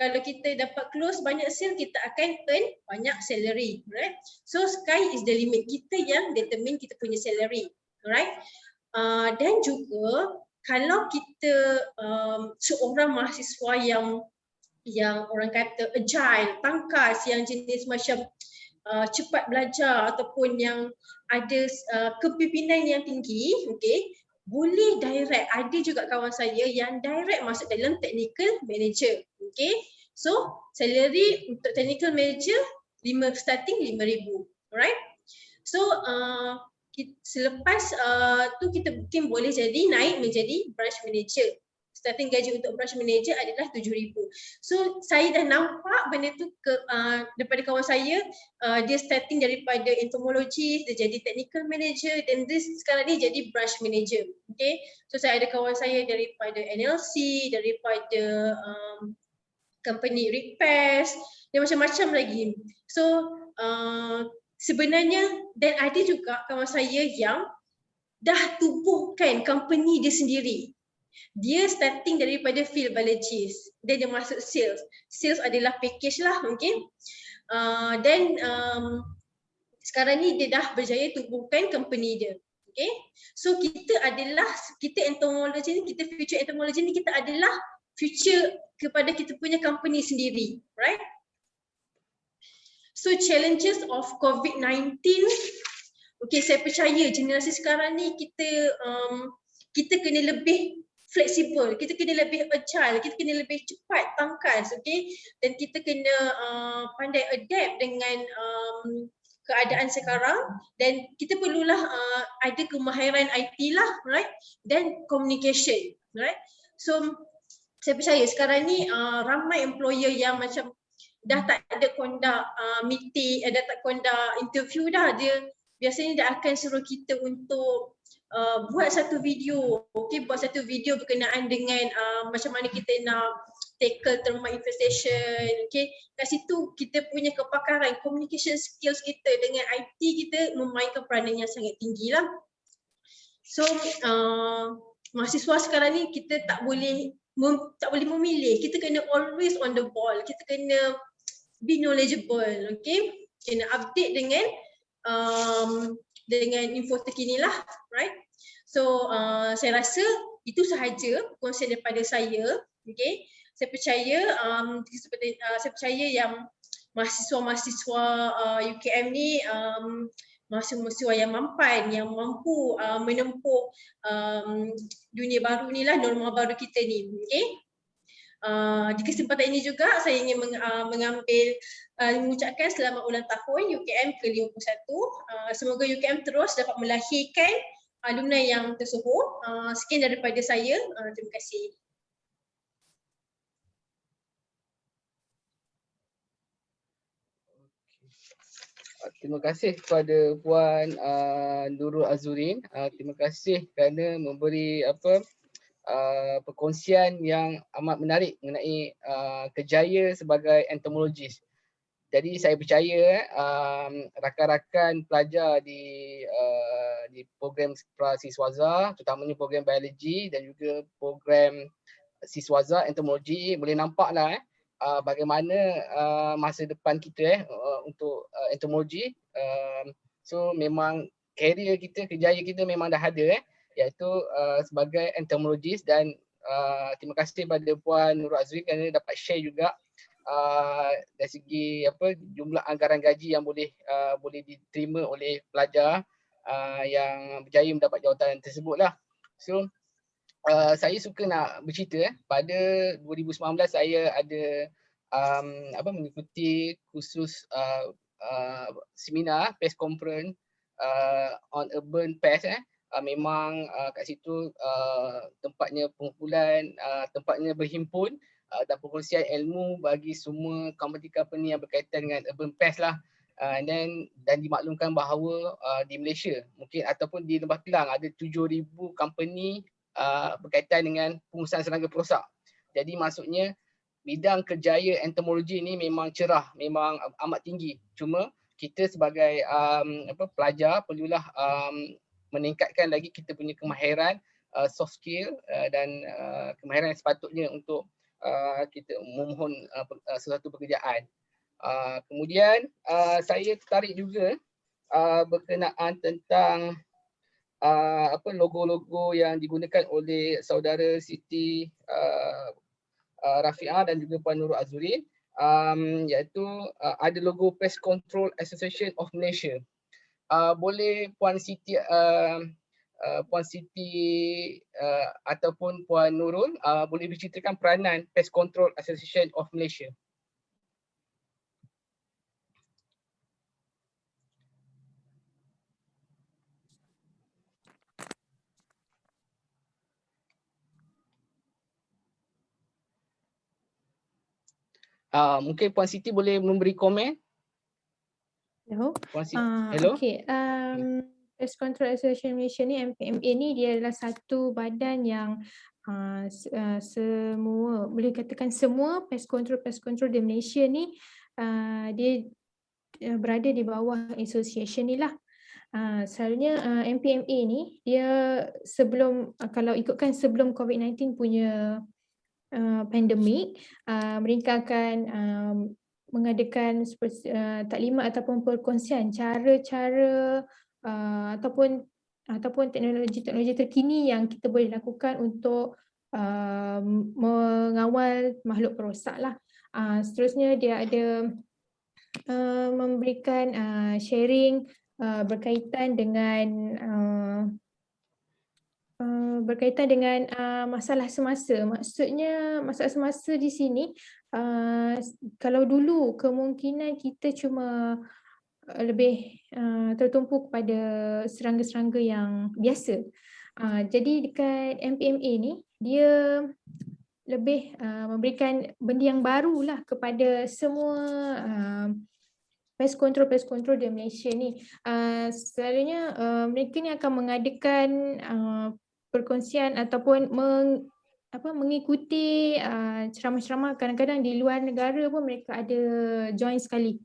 kalau kita dapat close banyak sale, kita akan earn banyak salary, right? So sky is the limit. Kita yang determine kita punya salary, right? Dan juga kalau kita seorang mahasiswa yang orang kata agile, tangkas, yang jenis macam cepat belajar ataupun yang ada kepimpinan yang tinggi, okay, boleh direct. Ada juga kawan saya yang direct masuk dalam technical manager, okay. So salary untuk technical manager starting 5,000, alright. So selepas tu kita mungkin boleh jadi naik menjadi branch manager. Starting gaji untuk branch manager adalah 7,000. So saya dah nampak benda tu daripada kawan saya, dia starting daripada entomology, dia jadi technical manager, dan dia sekarang ni jadi branch manager. Okay. So saya ada kawan saya daripada NLC, daripada company repairs, dan macam-macam lagi. So sebenarnya, dan ada juga kawan saya yang dah tubuhkan company dia sendiri. Dia starting daripada field biologist, dan dia masuk sales. Sales adalah package lah mungkin. Dan sekarang ni dia dah berjaya tubuhkan company dia. Okay. So kita entomologi ni, kita future entomologi ni, kita adalah future kepada kita punya company sendiri, right? So challenges of COVID-19, okay, saya percaya generasi sekarang ni kita kena lebih fleksibel, kita kena lebih agile, kita kena lebih cepat, tangkas, okay, dan kita kena pandai adapt dengan keadaan sekarang, dan kita perlulah ada kemahiran IT lah, right, dan communication, right. So saya percaya sekarang ni ramai employer yang macam dah tak ada conduct meeting, dah tak conduct interview dah. Dia biasanya dah akan suruh kita untuk buat satu video, okay, buat satu video berkenaan dengan macam mana kita nak tackle termite infestation, okay. Kat situ kita punya kepakaran, communication skills kita dengan IT kita memainkan peranan yang sangat tinggi lah. So mahasiswa sekarang ni kita tak boleh memilih, kita kena always on the ball, kita kena be knowledgeable, okay, kena update dengan info terkini lah, right. So saya rasa itu sahaja kongsian daripada saya, okay. Saya percaya yang mahasiswa-mahasiswa UKM ni mahasiswa yang mampan, yang mampu menempuh dunia baru ni lah, norma baru kita ni, okay. Di kesempatan ini juga saya ingin mengucapkan selamat ulang tahun UKM ke-51. Semoga UKM terus dapat melahirkan alumni yang tersohor. Sekian daripada saya. Terima kasih. Terima kasih kepada Puan Nurul Azurin. Terima kasih kerana memberi perkongsian yang amat menarik mengenai kerjaya sebagai entomologis. Jadi saya percaya rakan-rakan pelajar di program Prasiswaza, terutamanya program biologi dan juga program Siswaza entomologi, boleh nampaklah bagaimana masa depan kita untuk entomologi. So memang career kita, kerjaya kita memang dah ada iaitu sebagai entomologis, dan terima kasih kepada Puan Nurul Azri kerana dapat share juga dari segi jumlah anggaran gaji yang boleh diterima oleh pelajar yang berjaya mendapat jawatan tersebutlah. So saya suka nak bercerita pada 2019 saya ada mengikuti kursus seminar PES conference on urban PES. Memang kat situ tempatnya pengumpulan, tempatnya berhimpun dan perkongsian ilmu bagi semua company yang berkaitan dengan urban PES lah. Dan dimaklumkan bahawa di Malaysia mungkin ataupun di Lembah Kelang ada 7,000 company berkaitan dengan pengurusan serangga perosak. Jadi maksudnya bidang kerjaya entomologi ni memang cerah, memang amat tinggi. Cuma kita sebagai pelajar perlulah meningkatkan lagi kita punya kemahiran, soft skill dan kemahiran yang sepatutnya untuk kita memohon sesuatu pekerjaan. Kemudian saya tertarik juga berkenaan tentang logo-logo yang digunakan oleh saudara Siti Rafiah dan juga Puan Nurul Azurin, iaitu ada logo Pest Control Association of Malaysia. Boleh Puan Siti ataupun Puan Nurul boleh berceritakan peranan Pest Control Association of Malaysia? Mungkin Puan Siti boleh memberi komen? Hello. Puan Siti, hello? Okay. Pest Control Association Malaysia ni, MPMA ni, dia adalah satu badan yang semua, boleh katakan semua pest control di Malaysia ni dia berada di bawah association ni lah. Selalunya MPMA ni dia sebelum, kalau ikutkan sebelum COVID-19 punya pandemik, mereka akan mengadakan taklimat ataupun perkongsian cara-cara ataupun teknologi terkini yang kita boleh lakukan untuk mengawal makhluk perosak lah. Seterusnya dia ada memberikan sharing berkaitan dengan masalah semasa. Maksudnya masalah semasa di sini, kalau dulu kemungkinan kita cuma lebih tertumpu kepada serangga-serangga yang biasa. Jadi dekat MPMA ni dia lebih memberikan benda yang barulah kepada semua pest control di Malaysia ni. Selalunya mereka ni akan mengadakan perkongsian ataupun mengikuti ceramah-ceramah. Kadang-kadang di luar negara pun mereka ada join sekali.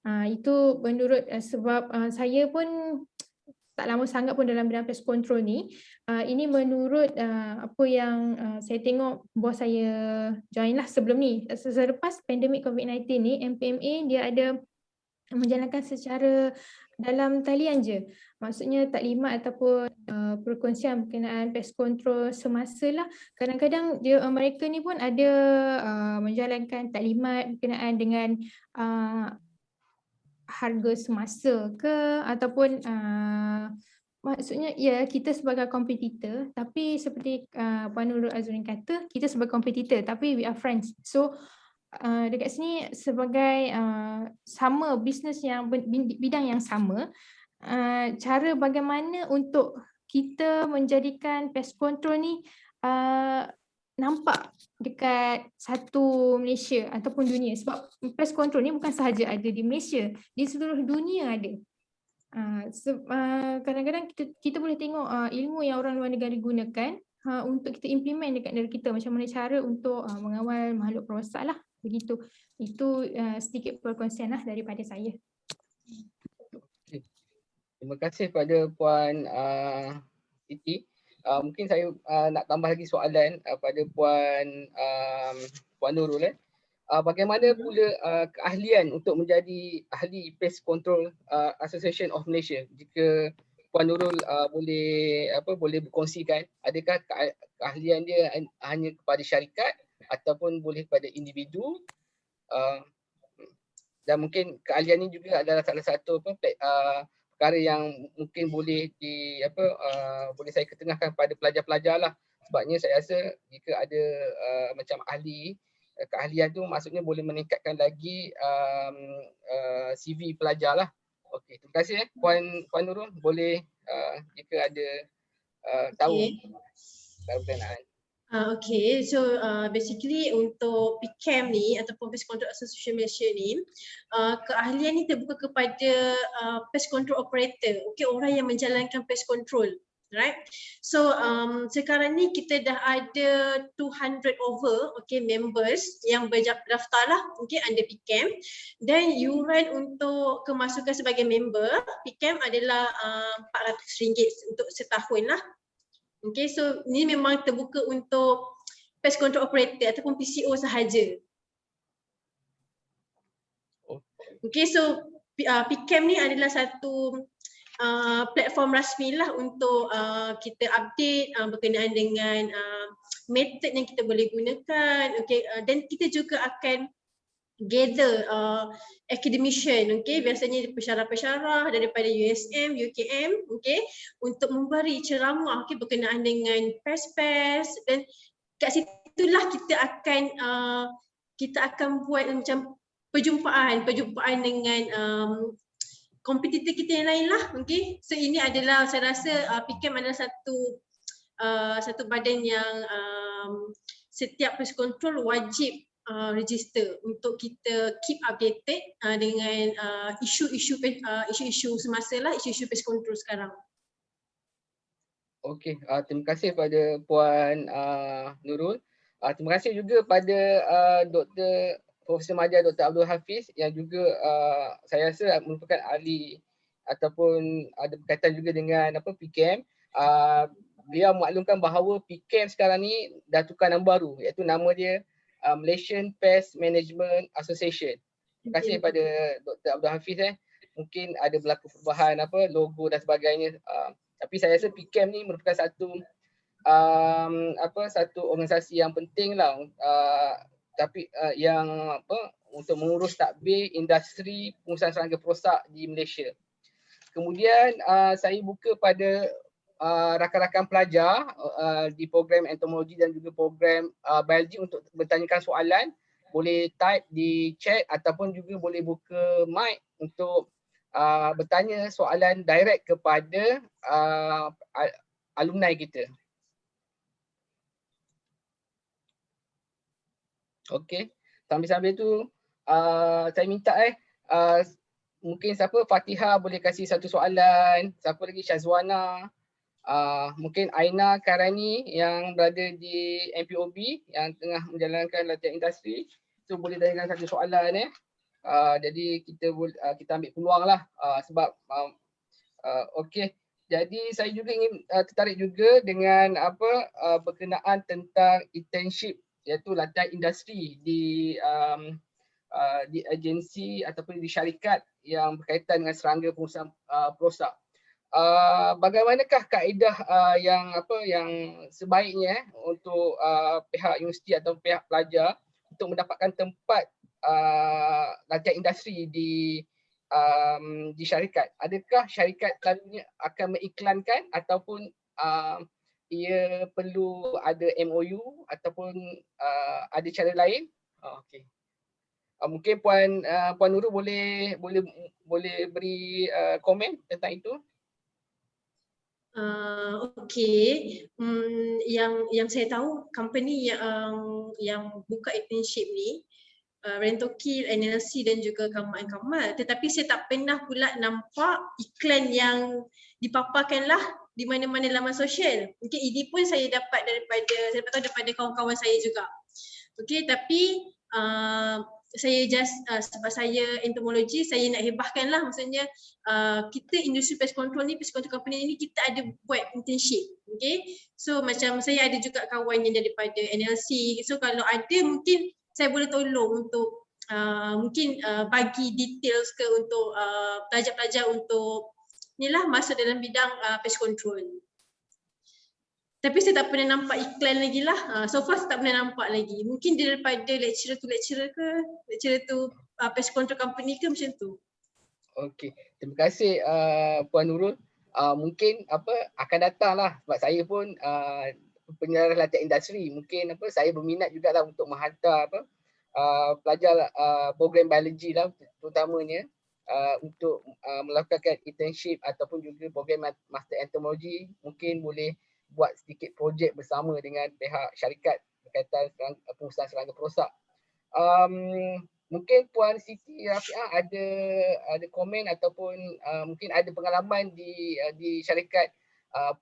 Itu menurut sebab saya pun tak lama sangat pun dalam bidang pest control ni. Ini menurut apa yang saya tengok bos saya join lah sebelum ni. Selepas pandemik COVID-19 ni, MPMA dia ada menjalankan secara dalam talian je. Maksudnya taklimat ataupun perkongsian berkenaan pest control semasa lah. Kadang-kadang mereka ni pun ada menjalankan taklimat berkenaan dengan harga semasa ke, ataupun maksudnya ya kita sebagai kompetitor, tapi seperti Puan Nurul Azurin kata, kita sebagai kompetitor tapi we are friends. So dekat sini sebagai sama bisnes yang bidang yang sama, cara bagaimana untuk kita menjadikan pest control ni nampak dekat satu Malaysia ataupun dunia, sebab pest control ni bukan sahaja ada di Malaysia, di seluruh dunia ada. Kadang-kadang kita boleh tengok ilmu yang orang luar negara gunakan untuk kita implement dekat negara kita, macam mana cara untuk mengawal makhluk perosak lah, begitu. Itu sedikit perkongsian lah daripada saya. Terima kasih pada Puan Siti. Mungkin saya nak tambah lagi soalan pada Puan Nurul. Bagaimana pula keahlian untuk menjadi ahli Pest Control Association of Malaysia? Jika Puan Nurul boleh berkongsikan, adakah keahlian dia hanya kepada syarikat ataupun boleh kepada individu? Dan mungkin keahlian ini juga adalah salah satu perkara yang mungkin boleh boleh saya ketengahkan pada pelajar-pelajar lah. Sebabnya saya rasa jika ada macam ahli keahlian tu maksudnya boleh meningkatkan lagi CV pelajar lah. Okey, terima kasih Puan Nurul, boleh jika ada tahu berkenaan. Okay, so basically untuk PCAM ni ataupun Pest Control Association Malaysia ni, keahlian ni terbuka kepada pest control operator, okay, orang yang menjalankan pest control. Right, so sekarang ni kita dah ada 200 over, okay, members yang berdaftar lah, okay, under PCAM. Dan yuran untuk kemasukan sebagai member PCAM adalah RM400 untuk setahun lah. Okay, so ni memang terbuka untuk pest control operator ataupun PCO sahaja. Okay, so PCAM ni adalah satu platform rasmi lah untuk kita update berkenaan dengan method yang kita boleh gunakan, okay, dan kita juga akan gather academician, okay, biasanya pensyarah-pensyarah daripada USM, UKM, okay, untuk memberi ceramah, okay, berkenaan dengan pest-pest, dan kat situlah kita akan buat macam perjumpaan dengan kompetitor kita yang lain lah, okay. So ini adalah, saya rasa PCAM adalah satu badan yang setiap pest control wajib register untuk kita keep updated dengan isu-isu semasa lah, isu-isu pest control sekarang. Okey, terima kasih pada Puan Nurul. Terima kasih juga pada Dr. Profesor Madya Dr. Abdul Hafiz yang juga saya rasa merupakan ahli ataupun ada berkaitan juga dengan PCAM. Beliau maklumkan bahawa PCAM sekarang ni dah tukar nama baru, iaitu nama dia Malaysian Pest Management Association. Terima kasih pada Dr. Abdul Hafiz. Mungkin ada berlaku perubahan logo dan sebagainya. Tapi saya rasa PCAM ni merupakan satu organisasi yang penting lah, tapi yang untuk mengurus tadbir industri pengurusan serangga perosak di Malaysia. Kemudian saya buka pada rakan-rakan pelajar di program entomologi dan juga program biologi untuk bertanyakan soalan. Boleh type di chat ataupun juga boleh buka mic untuk bertanya soalan direct kepada alumni kita. Okey, sambil-sambil tu saya minta mungkin siapa, Fatihah boleh kasih satu soalan, siapa lagi, Syazwana, mungkin Aina Karani yang berada di MPOB yang tengah menjalankan latihan industri, so boleh tanyakan satu soalan. Jadi kita ambil peluang lah sebab okey. Jadi saya juga ingin tertarik juga dengan berkenaan tentang internship, iaitu latihan industri di agensi ataupun di syarikat yang berkaitan dengan serangga pengurusan perosak. Bagaimanakah kaedah yang sebaiknya untuk pihak universiti atau pihak pelajar untuk mendapatkan tempat latihan industri di syarikat? Adakah syarikat selalunya akan mengiklankan ataupun ia perlu ada MOU ataupun ada cara lain? Okey. Mungkin Puan Nurul boleh beri komen tentang itu. Okey, yang saya tahu company yang buka internship ni Rentokil, NLC dan juga Kamal. Tetapi saya tak pernah pula nampak iklan yang dipaparkan lah di mana-mana laman sosial. Mungkin ini pun saya dapat daripada kawan-kawan saya juga. Okey, tapi saya sebab saya entomologi, saya nak hebahkan lah, maksudnya kita industri pest control ni, pest control company ni kita ada buat internship. Okay, so macam saya ada juga kawan yang daripada NLC, so kalau ada mungkin saya boleh tolong untuk mungkin bagi details ke untuk pelajar-pelajar untuk ni lah masuk dalam bidang pest control. Tapi saya tak pernah nampak iklan lagi lah. So far saya tak pernah nampak lagi. Mungkin daripada lecturer ke, lecturer tu pest control company ke macam tu. Okey, terima kasih Puan Nurul. Mungkin akan datang lah sebab saya pun penyarah latihan industri. Mungkin saya berminat jugalah untuk menghantar pelajar program biologi lah terutamanya untuk melakukan internship ataupun juga program master entomologi, mungkin boleh buat sedikit projek bersama dengan pihak syarikat berkaitan pengurusan serangga perosak. Mungkin Puan Siti Rafiah ada komen ataupun mungkin ada pengalaman di syarikat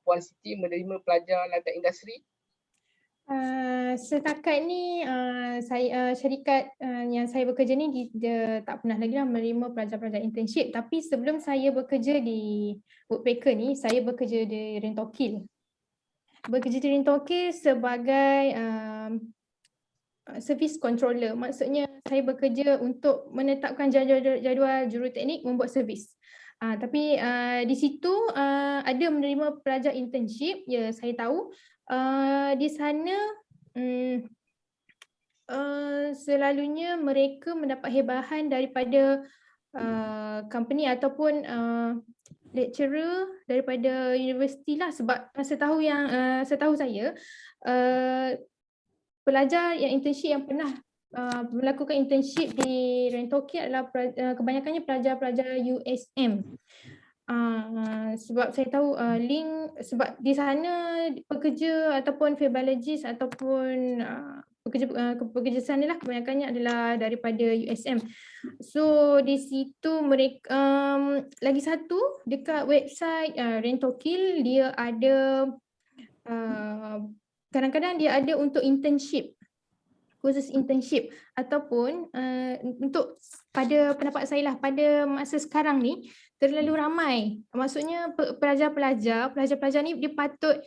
Puan Siti menerima pelajar lantai industri. Setakat ni syarikat yang saya bekerja ni dia tak pernah lagi lah menerima pelajar-pelajar internship, tapi sebelum saya bekerja di Woodpecker ni, saya bekerja di Rentokil. Bekerja di Rentokil sebagai service controller. Maksudnya saya bekerja untuk menetapkan jadual juruteknik membuat servis. Tapi di situ ada menerima pelajar internship, ya saya tahu. Di sana selalunya mereka mendapat hebahan daripada company ataupun lecturer daripada universiti lah, sebab setahu saya pelajar yang internship yang pernah melakukan internship di Rentokil adalah kebanyakannya pelajar-pelajar USM. Sebab saya tahu sebab di sana pekerja ataupun field biologist ataupun pekerja sana lah kebanyakannya adalah daripada USM. So di situ mereka lagi satu dekat website Rentokil dia ada kadang-kadang dia ada untuk internship, khusus internship ataupun untuk pada pendapat saya lah pada masa sekarang ni terlalu ramai. Maksudnya pelajar-pelajar ni dia patut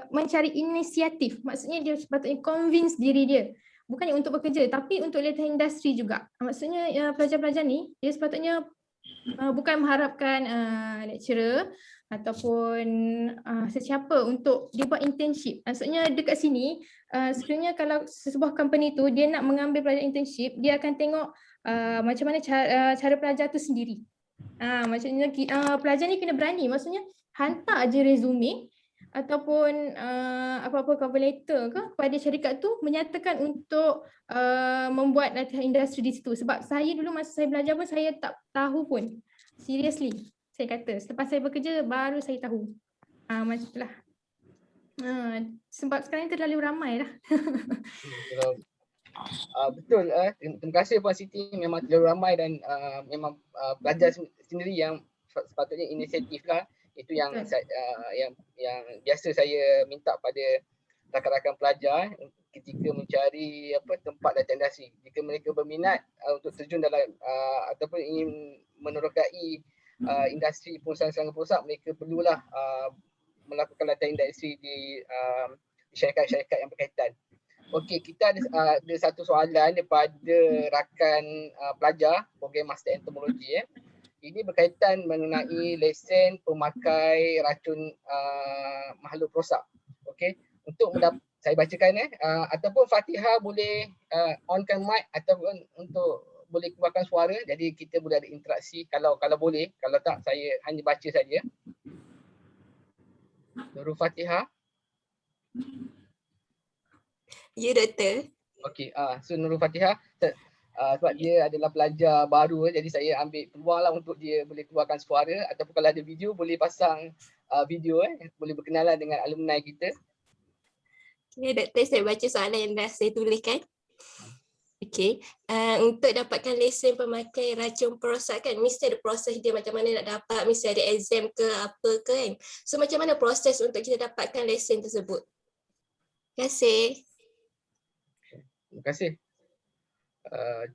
mencari inisiatif. Maksudnya dia sepatutnya convince diri dia. Bukannya untuk bekerja tapi untuk letak industri juga. Maksudnya pelajar-pelajar ni dia sepatutnya bukan mengharapkan lecturer ataupun sesiapa untuk dia buat internship. Maksudnya dekat sini sebenarnya kalau sebuah company tu dia nak mengambil pelajar internship, dia akan tengok macam mana cara pelajar tu sendiri. Maksudnya pelajar ni kena berani, maksudnya hantar je resume ataupun apa-apa cover letter ke kepada syarikat tu menyatakan untuk membuat latihan industri di situ. Sebab saya dulu masa saya belajar pun saya tak tahu pun. Seriously, saya kata selepas saya bekerja baru saya tahu. Macam itulah. Sebab sekarang ni terlalu ramai lah. Betul. Terima kasih Puan Siti, memang terlalu ramai dan memang pelajar sendiri yang sepatutnya inisiatif lah. Itu yang yang biasa saya minta pada rakan-rakan pelajar ketika mencari tempat latihan industri. Jika mereka berminat untuk terjun dalam ataupun ingin menerokai industri pengurusan serangga perosak, mereka perlulah melakukan latihan industri di syarikat-syarikat yang berkaitan. Okey, kita ada satu soalan daripada rakan pelajar program Master Entomologi. Ini berkaitan mengenai lesen pemakai racun makhluk perosak. Okey, untuk saya bacakan ataupun Fatihah boleh onkan mic ataupun untuk boleh keluarkan suara, jadi kita boleh ada interaksi kalau boleh, kalau tak saya hanya baca saja. Nurul Fatihah. Ya, Doktor. Okey, so Nurul Fatihah sebab dia adalah pelajar baru, jadi saya ambil peluang lah untuk dia boleh keluarkan suara ataupun kalau ada video boleh pasang video boleh berkenalan dengan alumni kita. Ya, Doktor, saya baca soalan yang dah saya tuliskan. Okey, untuk dapatkan lesen pemakai racun perosak kan mesti ada proses dia macam mana nak dapat, mesti ada exam ke apa ke kan. So macam mana proses untuk kita dapatkan lesen tersebut? Terima kasih. Terima kasih.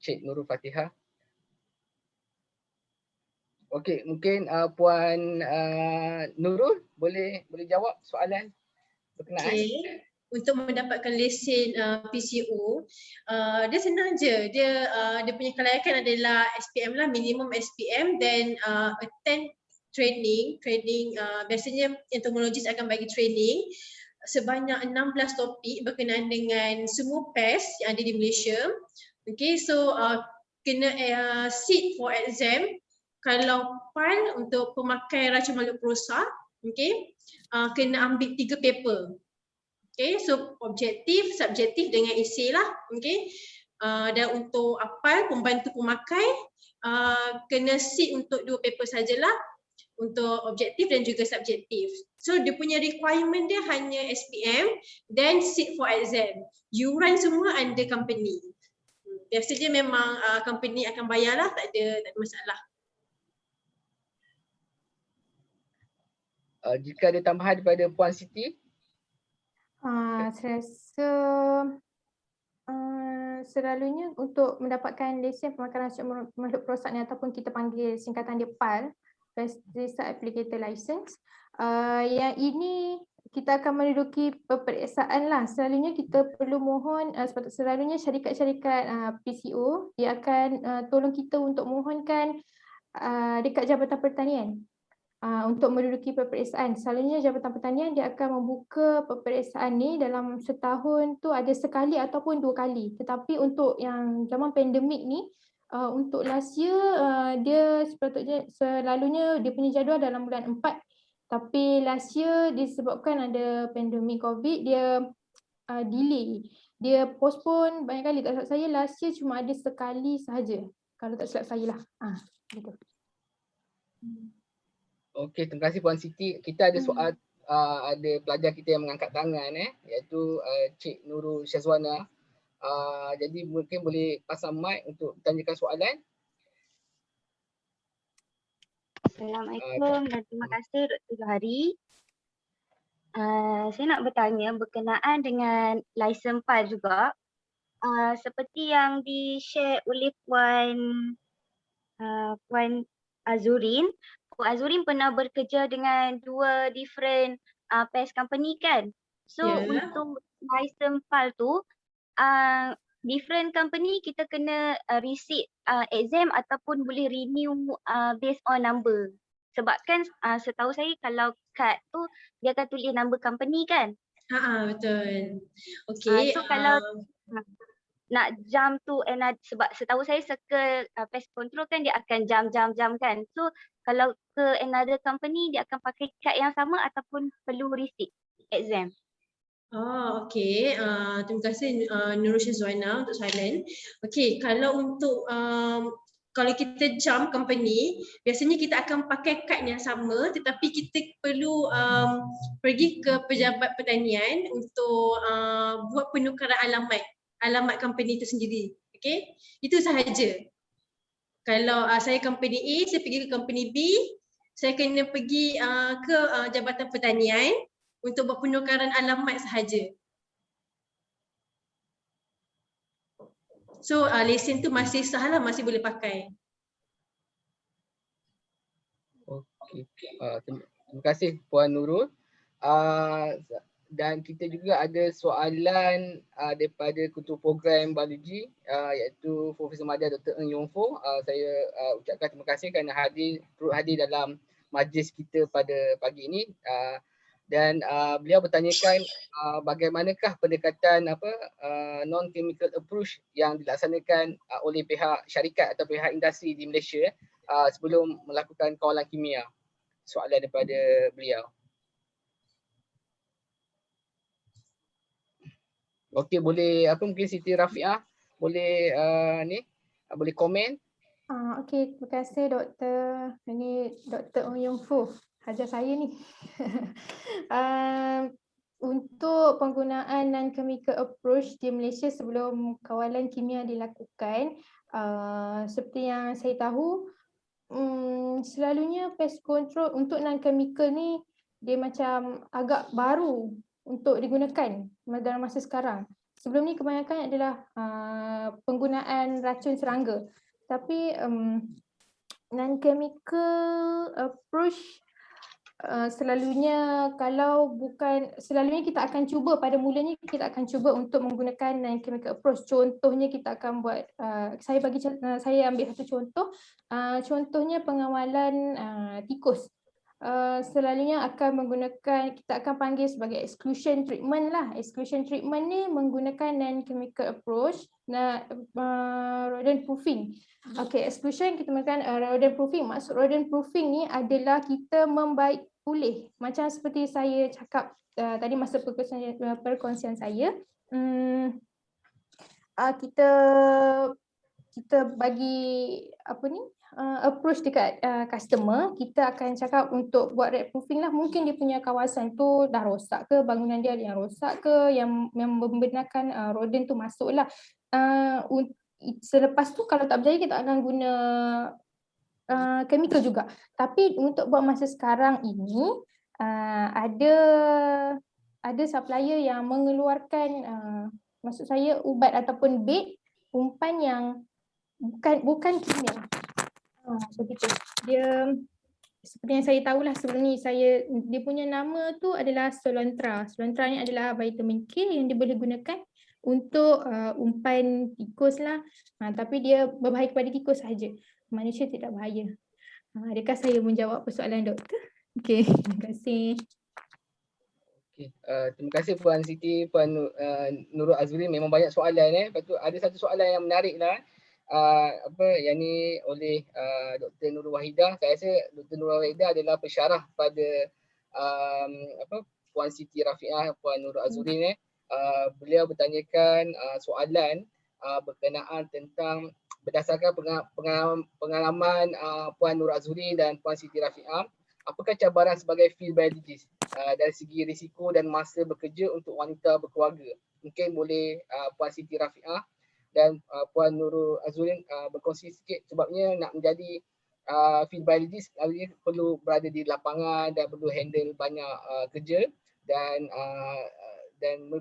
Cik Nurul Fatihah. Okey, mungkin Puan Nurul boleh jawab soalan berkenaan. Okay. Untuk mendapatkan lesen PCO, dia senang je. Dia punya kelayakan adalah SPM lah, minimum SPM, dan attend training. Biasanya entomologis akan bagi training sebanyak 16 topik berkenaan dengan semua pest yang ada di Malaysia. Okay, so kena sit for exam. Kalau PAL untuk pemakai racun makhluk perosak, okay, kena ambil 3 paper. Okay, so objektif, subjektif dengan esei lah. Okay, Dan untuk apal, pembantu pemakai, kena sit untuk 2 paper sajalah, untuk objektif dan juga subjektif. So dia punya requirement dia hanya SPM dan sit for exam. Yuran semua under company. Biasanya memang company akan bayarlah, tak ada masalah. Jika ada tambahan daripada Puan Siti. Saya rasa selalunya untuk mendapatkan lesen pemakaran racun makhluk perosak ni, ataupun kita panggil singkatan dia PAL, Pesticide Applicator License, yang ini kita akan menduduki peperiksaan lah. Selalunya kita perlu mohon, selalunya syarikat-syarikat PCO dia akan tolong kita untuk mohonkan dekat Jabatan Pertanian untuk menduduki peperiksaan. Selalunya Jabatan Pertanian dia akan membuka peperiksaan ni dalam setahun tu ada sekali ataupun 2 kali. Tetapi untuk yang zaman pandemik ni, untuk last year dia sepatutnya selalunya dia punya jadual dalam bulan 4. Tapi last year disebabkan ada pandemik COVID, dia delay. Dia postpone banyak kali. Tak silap saya last year cuma ada sekali sahaja. Kalau tak silap saya lah. Gitu. Okey, terima kasih Puan Siti. Kita ada soal, ada pelajar kita yang mengangkat tangan, iaitu Cik Nurul Syazwana. Jadi mungkin boleh pasang mic untuk tanyakan soalan. Assalamualaikum dan terima kasih Dr. Johari. Saya nak bertanya berkenaan dengan lesen PAL juga. Seperti yang di-share oleh Puan Azurin. Puan Azurin pernah bekerja dengan 2 different pest company kan? So untuk lesen PAL tu, different company kita kena receipt exam ataupun boleh renew based on number. Sebab kan setahu saya kalau kad tu dia akan tulis number company kan? Betul. Okey. So kalau nak jump to another, sebab setahu saya circle pest control kan dia akan jam kan. So kalau ke another company dia akan pakai kad yang sama ataupun perlu receipt exam. Okey. Terima kasih Nurul Syazwana untuk soalan. Okey, kalau untuk kalau kita jump company, biasanya kita akan pakai kad yang sama, tetapi kita perlu pergi ke pejabat pertanian untuk buat penukaran alamat company itu sendiri. Okey, itu sahaja. Kalau saya company A, saya pergi ke company B, saya kena pergi ke Jabatan Pertanian untuk buat penukaran alamat sahaja. So lesen tu masih sah lah, masih boleh pakai. Okey. Terima kasih Puan Nurul. Dan kita juga ada soalan daripada Ketua Program Biologi, iaitu Profesor Madya Dr. Ng Yong Foh. Saya ucapkan terima kasih kerana turut hadir dalam majlis kita pada pagi ini. Dan beliau bertanyakan bagaimanakah pendekatan non-chemical approach yang dilaksanakan oleh pihak syarikat atau pihak industri di Malaysia sebelum melakukan kawalan kimia. Soalan daripada beliau. Okey, boleh mungkin Siti Rafiah boleh boleh komen. Okey, terima kasih Doktor. Ini Dr. Ng Yong Foh, ajar saya ni. Untuk penggunaan non-chemical approach di Malaysia sebelum kawalan kimia dilakukan, seperti yang saya tahu, selalunya pest control untuk non-chemical ni dia macam agak baru untuk digunakan dalam masa sekarang. Sebelum ni kebanyakan adalah penggunaan racun serangga. Tapi non-chemical approach selalunya kita akan cuba, pada mulanya kita akan cuba untuk menggunakan non-chemical approach. Contohnya kita akan buat, saya ambil satu contoh, contohnya pengawalan tikus. Selalunya kita akan panggil sebagai exclusion treatment lah. Exclusion treatment ni menggunakan non-chemical approach, rodent proofing. Okay, exclusion kita menggunakan rodent proofing. Maksud rodent proofing ni adalah kita membaik pulih. Macam seperti saya cakap tadi masa perkongsian saya, kita bagi apa ni approach dekat customer, kita akan cakap untuk buat red proofing lah. Mungkin dia punya kawasan tu dah rosak ke, bangunan dia ada yang rosak ke, yang membenarkan rodent tu masuk lah. Selepas tu kalau tak berjaya kita akan guna chemical juga. Tapi untuk buat masa sekarang ini ada supplier yang mengeluarkan maksud saya ubat ataupun bait umpan yang bukan kimia. Begitu. Dia seperti yang saya tahulah sebelum ni, dia punya nama tu adalah Solontra. Solontra ni adalah vitamin K yang dia boleh gunakan untuk umpan tikus lah. Tapi dia berbahaya kepada tikus sahaja. Manusia tidak bahaya. Adakah saya menjawab persoalan doktor? Okey, terima kasih. Okay. Terima kasih Puan Siti, Puan Nurul Azuri. Memang banyak soalan. Lepas tu ada satu soalan yang menarik lah. Yang ni oleh Dr. Nurul Wahidah. Saya rasa Dr. Nurul Wahidah adalah pensyarah pada Puan Siti Rafiah, Puan Nurul Azuri ni. Beliau bertanyakan soalan berkenaan tentang berdasarkan pengalaman Puan Nurul Azuri dan Puan Siti Rafiah, apakah cabaran sebagai field biologist dari segi risiko dan masa bekerja untuk wanita berkeluarga? Mungkin boleh Puan Siti Rafiah dan Puan Nurul Azuri berkongsi sikit, sebabnya nak menjadi field biologist perlu berada di lapangan dan perlu handle banyak kerja dan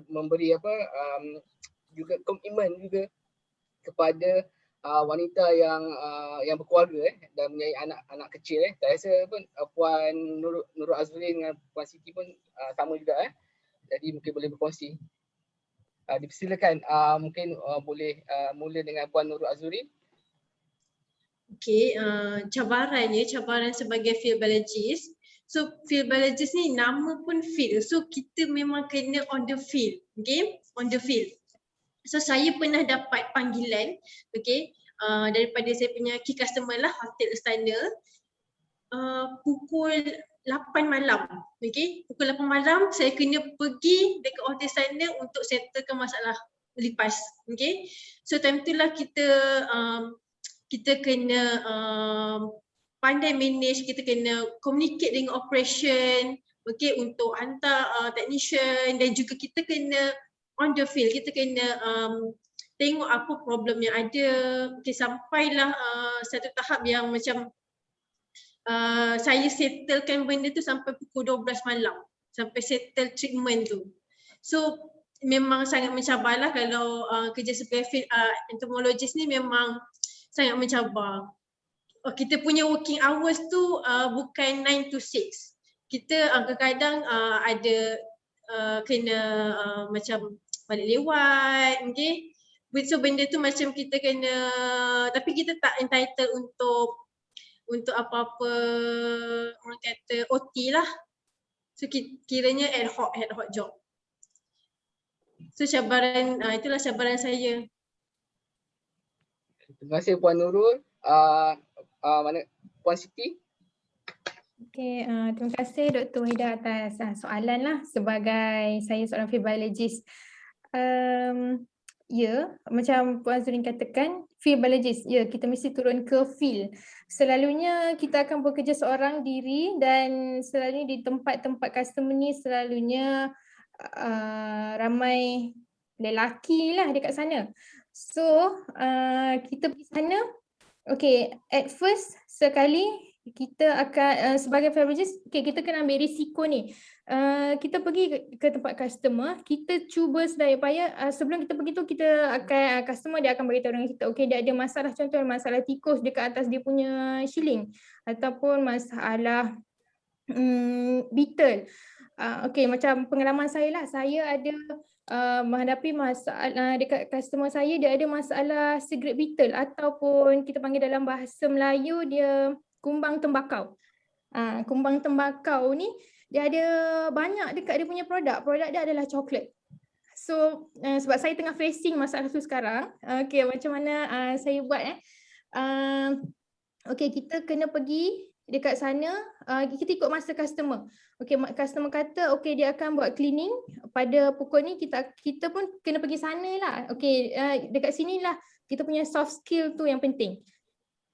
memberi juga komitmen juga kepada wanita yang berkeluarga dan mempunyai anak kecil. Saya rasa pun Puan Nurul Azuri dengan Puan Siti pun sama juga. Jadi mungkin boleh berkongsi. Dipersilakan, mungkin boleh mula dengan Puan Nurul Azuri. Okey, cabaran sebagai field biologist. So field biologist ni nama pun field. So kita memang kena on the field. Okay, on the field. So saya pernah dapat panggilan, okay, daripada saya punya key customer lah, Hotel Istana, pukul 8 malam. Okay, pukul 8 malam saya kena pergi dekat Hotel Istana untuk settlekan masalah lipas. Okay, so time tu lah kita kena pandai manage, kita kena communicate dengan operation, okay, untuk hantar technician, dan juga kita kena on the field, kita kena tengok apa problem yang ada. Okay, sampailah satu tahap yang macam saya settlekan benda tu sampai pukul 12 malam, sampai settle treatment tu. So memang sangat mencabarlah kalau kerja sebagai field entomologist ni, memang sangat mencabar. Kita punya working hours tu bukan 9 to 6. Kita kadang-kadang ada kena macam balik lewat, okay. So benda tu macam kita kena, tapi kita tak entitled untuk apa-apa orang kata OT lah. So kiranya ad hoc job. So cabaran, itulah cabaran saya. Terima kasih Puan Nurul. Mana Puan Siti? Okey, terima kasih Dr. Wahidah atas soalan lah. Sebagai saya seorang field biologist, ya, macam Puan Zurin katakan, field biologist, ya, kita mesti turun ke field. Selalunya kita akan bekerja seorang diri, dan selalunya di tempat-tempat customer ni selalunya ramai lelaki lah dekat sana. So kita pergi sana, okay, at first sekali kita akan sebagai field biologist, okay, kita kena ambil risiko ni. Kita pergi ke tempat customer, kita cuba sedaya upaya, sebelum kita pergi tu kita akan, customer dia akan beritahu dengan kita, okay, dia ada masalah, contoh masalah tikus dekat atas dia punya shilling, ataupun masalah beetle. Okay, macam pengalaman saya lah, saya ada menghadapi masalah dekat customer saya, dia ada masalah cigarette beetle, ataupun kita panggil dalam bahasa Melayu dia kumbang tembakau. Kumbang tembakau ni dia ada banyak dekat dia punya produk dia adalah coklat. So sebab saya tengah facing masalah tu sekarang, okay, macam mana saya buat okay, kita kena pergi dekat sana kita ikut masa customer. Okey, customer kata okey dia akan buat cleaning pada pukul ni, kita pun kena pergi sana lah. Okey, dekat sini lah kita punya soft skill tu yang penting.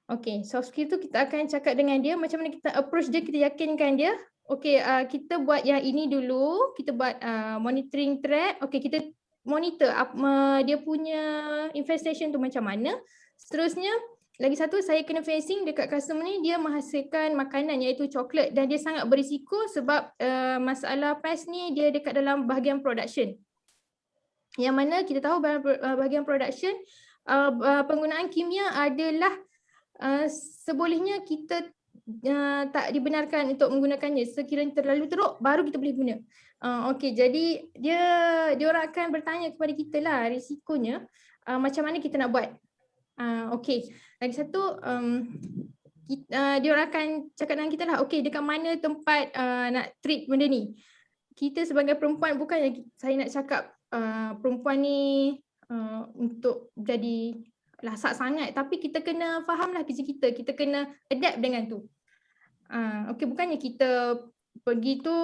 Okey, soft skill tu kita akan cakap dengan dia macam mana kita approach dia, kita yakinkan dia. Okey, kita buat yang ini dulu, kita buat monitoring trap. Okey, kita monitor dia punya infestation tu macam mana. Seterusnya lagi satu, saya kena facing dekat customer ni, dia menghasilkan makanan iaitu coklat dan dia sangat berisiko sebab masalah pest ni dia dekat dalam bahagian production. Yang mana kita tahu bahagian production penggunaan kimia adalah sebolehnya kita tak dibenarkan untuk menggunakannya. Sekiranya terlalu teruk baru kita boleh guna. Okey, jadi dia orang akan bertanya kepada kita lah risikonya macam mana kita nak buat. Okey, lagi satu dia orang akan cakap dengan kita lah, okey dekat mana tempat nak treat benda ni. Kita sebagai perempuan, bukannya saya nak cakap perempuan ni untuk jadi lasak sangat, tapi kita kena faham lah kerja kita kena adapt dengan tu. Okey, bukannya kita pergi tu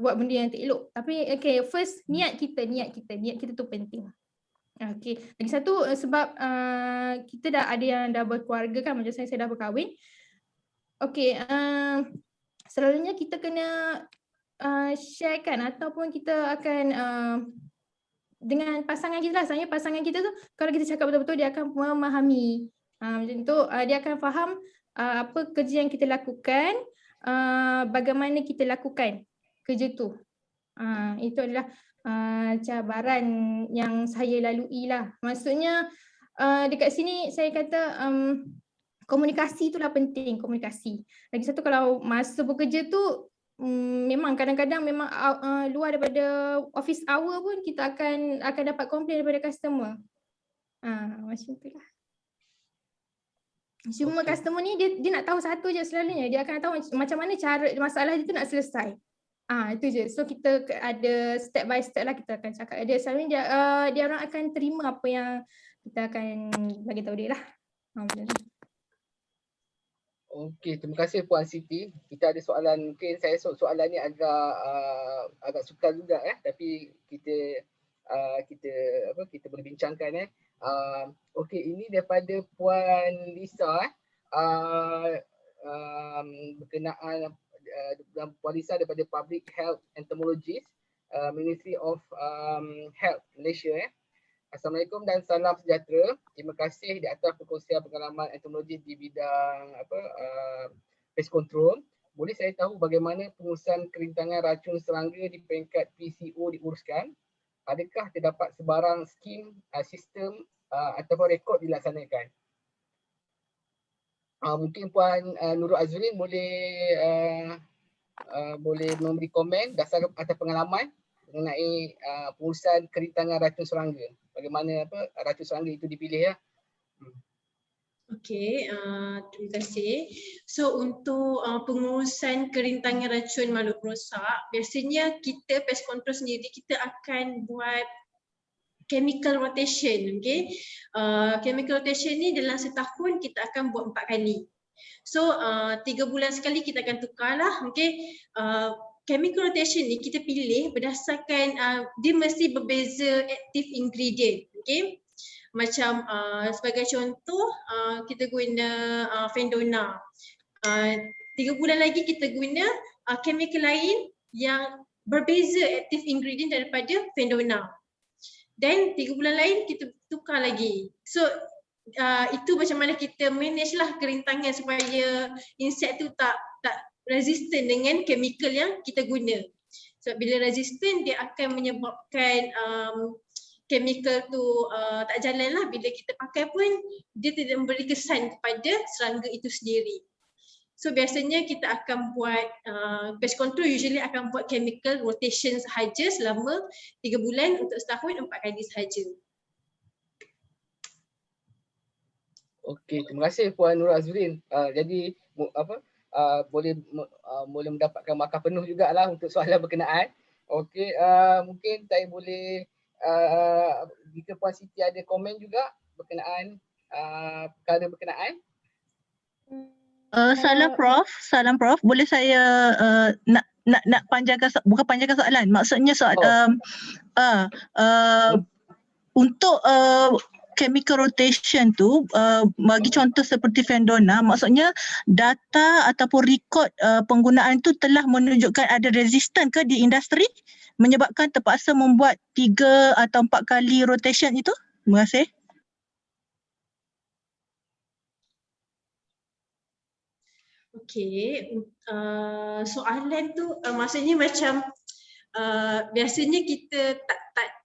buat benda yang tak elok, tapi okey, first niat kita tu penting. Okey, lagi satu sebab kita dah ada yang dah berkeluarga kan, macam saya dah berkahwin. Okey, selalunya kita kena share kan, ataupun kita akan dengan pasangan kita lah. Sebenarnya pasangan kita tu kalau kita cakap betul-betul dia akan memahami. Macam tu dia akan faham apa kerja yang kita lakukan, bagaimana kita lakukan kerja tu. Itu adalah cabaran yang saya lalui lah. Maksudnya dekat sini saya kata komunikasi itulah penting, komunikasi. Lagi satu, kalau masa bekerja tu memang kadang-kadang memang luar daripada office hour pun kita akan dapat komplain daripada customer. Macam tu lah. Cuma customer ni dia nak tahu satu je selalunya, dia akan tahu macam mana cara masalah dia tu nak selesai. Itu je. So kita ada step by step lah, kita akan cakap dia. Selalunya dia orang akan terima apa yang kita akan bagi tahu dia lah. Okey, terima kasih Puan Siti. Kita ada soalan, mungkin saya soalan ni agak sukar juga tapi kita boleh bincangkan okey, ini daripada Puan Lisa berkenaan Puan Lisa daripada Public Health Entomologist, Ministry of Health Malaysia. Assalamualaikum dan salam sejahtera. Terima kasih di atas perkongsian pengalaman entomologi di bidang pest control. Boleh saya tahu bagaimana pengurusan kerintangan racun serangga di peringkat PCO diuruskan? Adakah terdapat sebarang skim, sistem ataupun rekod dilaksanakan? Mungkin Puan Nurul Azrin boleh memberi komen dasar atas pengalaman mengenai pengurusan kerintangan racun serangga. Bagaimana racun serangga itu dipilih ya? Okey, terima kasih. So untuk pengurusan kerintangan racun makhluk rosak, biasanya kita pest control sendiri kita akan buat chemical rotation, okey. Chemical rotation ni dalam setahun kita akan buat 4 kali. So 3 bulan sekali kita akan tukarlah, okey. Chemical rotation ni kita pilih berdasarkan dia mesti berbeza active ingredient, okey. Macam sebagai contoh kita guna Fendona. 3 bulan lagi kita guna chemical lain yang berbeza active ingredient daripada Fendona. Dan 3 bulan lain kita tukar lagi. So itu macam mana kita manage lah kerintangan supaya insect tu tak resistant dengan chemical yang kita guna. Sebab bila resistant dia akan menyebabkan chemical tu tak jalan lah. Bila kita pakai pun dia tidak memberi kesan kepada serangga itu sendiri. So biasanya kita akan buat pest control usually akan buat chemical rotation sahaja selama 3 bulan, untuk setahun 4 kali sahaja. Okey, terima kasih Puan Nurul Azrin. Jadi boleh mendapatkan markah penuh jugalah untuk soalan berkenaan. Okey, mungkin saya boleh jika Puan Siti ada komen juga berkenaan perkara berkenaan. Salam Prof. Boleh saya nak panjangkan, bukan panjangkan soalan. Maksudnya untuk chemical rotation tu, bagi contoh seperti Fendona, maksudnya data ataupun rekod penggunaan tu telah menunjukkan ada resistan ke di industri menyebabkan terpaksa membuat 3 atau 4 kali rotation itu? Terima kasih. Okey, soalan tu maksudnya macam biasanya kita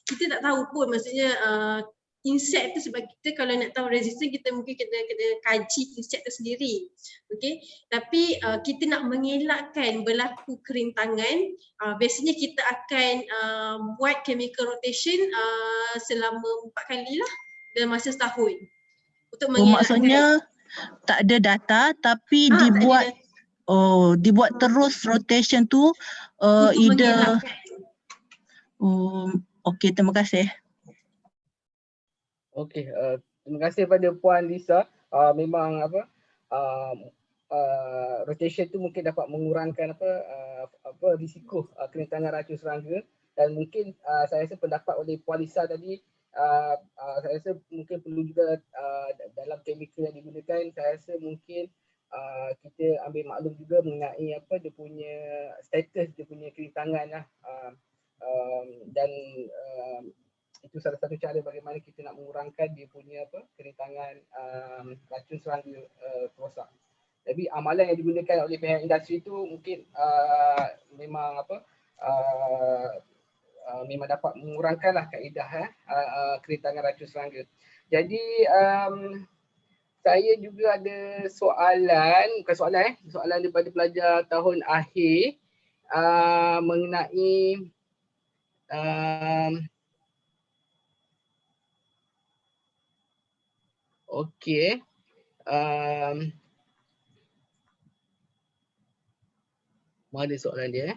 tak tahu pun, maksudnya insect tu, sebab kita kalau nak tahu resistant kita mungkin kena kaji insect tu sendiri. Okey, tapi kita nak mengelakkan berlaku kerintangan, biasanya kita akan buat chemical rotation selama 4 kali lah dalam masa setahun untuk mengelakkan. Maksudnya tak ada data tapi dibuat dibuat terus rotation tu either. Okey, terima kasih. Okey, terima kasih pada Puan Lisa. Memang rotation tu mungkin dapat mengurangkan risiko kerintangan racun serangga, dan mungkin saya rasa pendapat oleh Puan Lisa tadi, saya rasa mungkin perlu juga dalam chemical yang digunakan, saya rasa mungkin kita ambil maklum juga mengenai dia punya status, dia punya kerintangan lah. Dan itu salah satu cara bagaimana kita nak mengurangkan dia punya kerintangan racun serangga kerosak. Jadi amalan yang digunakan oleh pihak industri itu mungkin memang memang dapat mengurangkanlah kaedah kerintangan racun serangga. Jadi saya juga ada soalan, bukan soalan daripada pelajar tahun akhir mengenai okey. Mana soalan dia?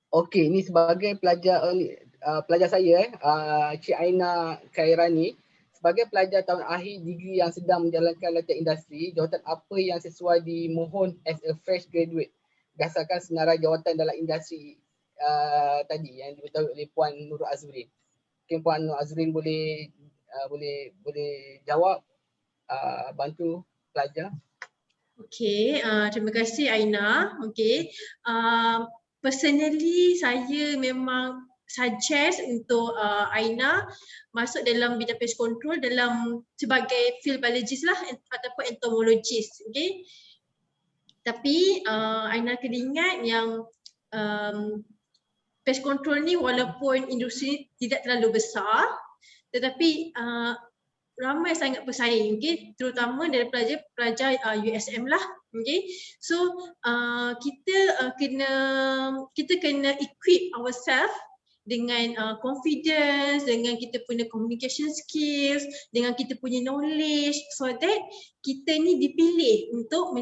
Okey, ini sebagai pelajar saya, Cik Aina Khairani, sebagai pelajar tahun akhir degree yang sedang menjalankan latihan industri, jawatan apa yang sesuai dimohon as a fresh graduate berdasarkan senarai jawatan dalam industri tadi yang diberitahu oleh Puan Nurul Azrin. Mungkin Puan Nurul Azrin boleh jawab, bantu pelajar. Okey, terima kasih Aina. Okey, personally saya memang suggest untuk Aina masuk dalam bidang pest control sebagai field biologist lah ataupun entomologist. Okey, tapi Aina kena ingat yang pest control ni walaupun industri tidak terlalu besar, tetapi ramai sangat pesaing, okay? Terutama dari pelajar USM lah. Okay? So kita kena equip ourselves dengan confidence, dengan kita punya communication skills, dengan kita punya knowledge, so that kita ni dipilih untuk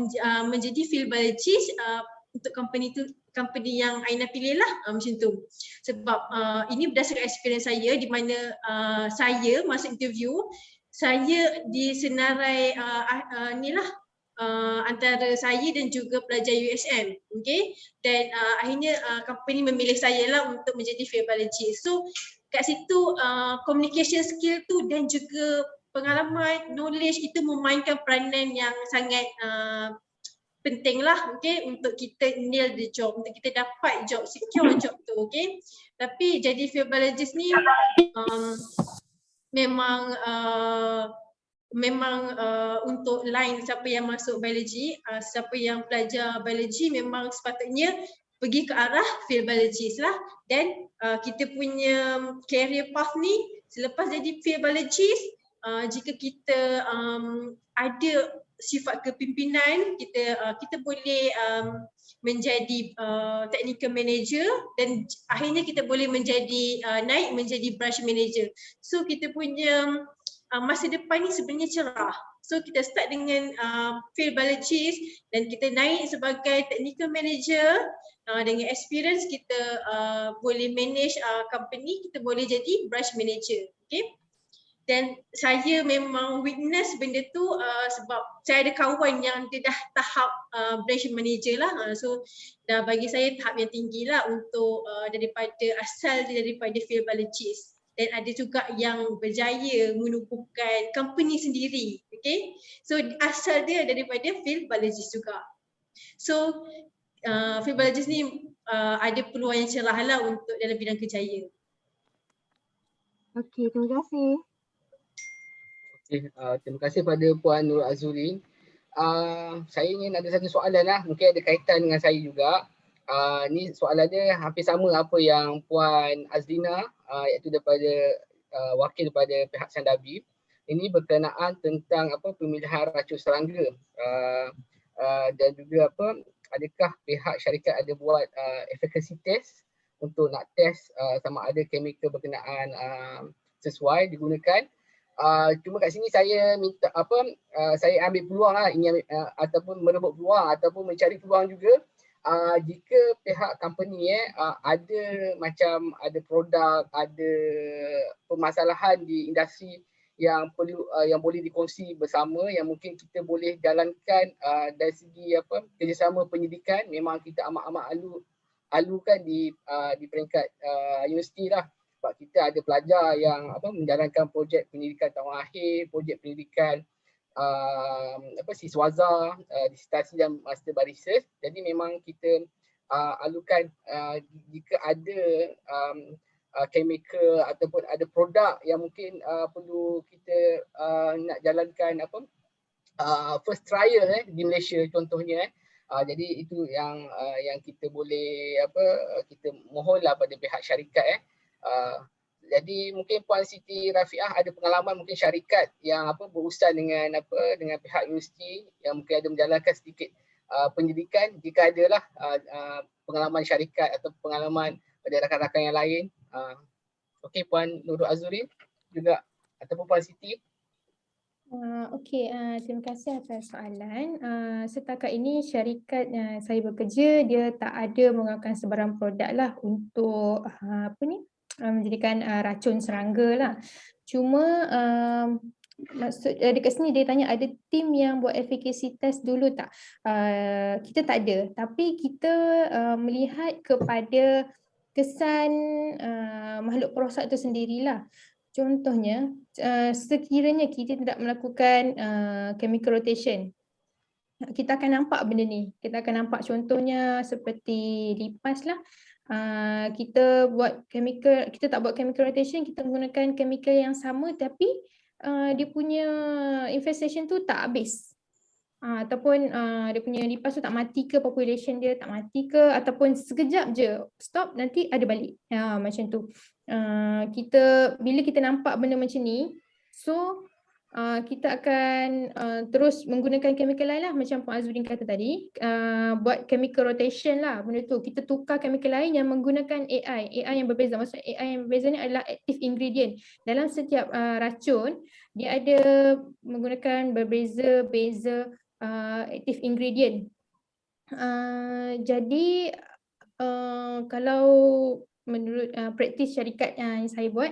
menjadi field biologist untuk company yang Aina pilih lah, macam tu. Sebab ini berdasarkan experience saya, di mana saya masa interview saya disenarai antara saya dan juga pelajar USM, okay? Dan akhirnya company memilih saya lah untuk menjadi field biologist. So kat situ communication skill tu dan juga pengalaman, knowledge itu memainkan peranan yang sangat penting lah, okay? Untuk kita nail the job, untuk kita dapat job, secure job tu, okay? Tapi jadi field biologist ni memang untuk line siapa yang masuk biologi, siapa yang pelajar biologi memang sepatutnya pergi ke arah field biologist lah. Dan kita punya career path ni selepas jadi field biologist, jika kita ada sifat kepimpinan, kita boleh menjadi technical manager dan akhirnya kita boleh naik menjadi branch manager. So kita punya masa depan ni sebenarnya cerah So kita start dengan field biologist dan kita naik sebagai technical manager. Dengan experience kita boleh manage company, kita boleh jadi branch manager. Okay. Dan saya memang witness benda tu sebab saya ada kawan yang dia dah tahap branch manager lah. So dah bagi saya tahap yang tinggi lah untuk daripada asal dia daripada field biologist. Dan ada juga yang berjaya menubuhkan company sendiri. Okay. So asal dia daripada field biologist juga. So field biologist ni ada peluang yang cerah lah untuk dalam bidang kerjaya. Okey, terima kasih. Okay, terima kasih pada Puan Nur Azurin. Saya ingin ada satu soalan lah, mungkin ada kaitan dengan saya juga. Ni soalan dia hampir sama apa yang Puan Azlina iaitu daripada wakil daripada pihak Sandabi. Ini berkenaan tentang pemilihan racun serangga dan juga adakah pihak syarikat ada buat efficacy test untuk nak test sama ada chemical berkenaan sesuai digunakan. Cuma kat sini saya minta saya ambil peluang lah, ingin ataupun merebut peluang ataupun mencari peluang juga jika pihak company ada macam ada produk, ada permasalahan di industri yang perlu yang boleh dikongsi bersama, yang mungkin kita boleh jalankan dari segi kerjasama penyidikan. Memang kita amat-amat alukan di peringkat universiti lah. Sebab kita ada pelajar yang menjalankan projek pendidikan tahun akhir, projek pendidikan siswaza, disertasi dan master by research. Jadi memang kita alukan jika ada chemical ataupun ada produk yang mungkin perlu kita nak jalankan first trial di Malaysia contohnya. Jadi itu yang kita boleh kita mohonlah pada pihak syarikat jadi mungkin Puan Siti Rafiah ada pengalaman mungkin syarikat yang berurusan dengan dengan pihak universiti yang mungkin ada menjalankan sedikit pendidikan, jika adalah pengalaman syarikat atau pengalaman pada rakan-rakan yang lain. Okey, Puan Nurul Azurin juga ataupun Puan Siti. Okey, terima kasih atas soalan. Setakat ini syarikat yang saya bekerja dia tak ada menggunakan sebarang produk lah untuk menjadikan racun serangga lah. Cuma maksud dekat sini dia tanya ada tim yang buat efficacy test dulu tak? Kita tak ada, tapi kita melihat kepada kesan makhluk perosak itu sendirilah. Contohnya, sekiranya kita tidak melakukan chemical rotation, kita akan nampak benda ni. Kita akan nampak contohnya seperti lipas lah. Kita buat chemical, kita tak buat chemical rotation, kita menggunakan chemical yang sama tapi dia punya infestation tu tak habis. Ataupun dia punya lipas tu tak mati ke, population dia tak mati ke, ataupun sekejap je stop nanti ada balik. Macam tu. Bila kita nampak benda macam ni, so kita akan terus menggunakan chemical lain lah macam Puan Azurin kata tadi, buat chemical rotation lah benda tu. Kita tukar chemical lain yang menggunakan AI yang berbeza. Maksudnya AI yang berbeza ni adalah active ingredient. Dalam setiap racun dia ada menggunakan berbeza-beza active ingredient. Jadi kalau menurut praktis syarikat yang saya buat,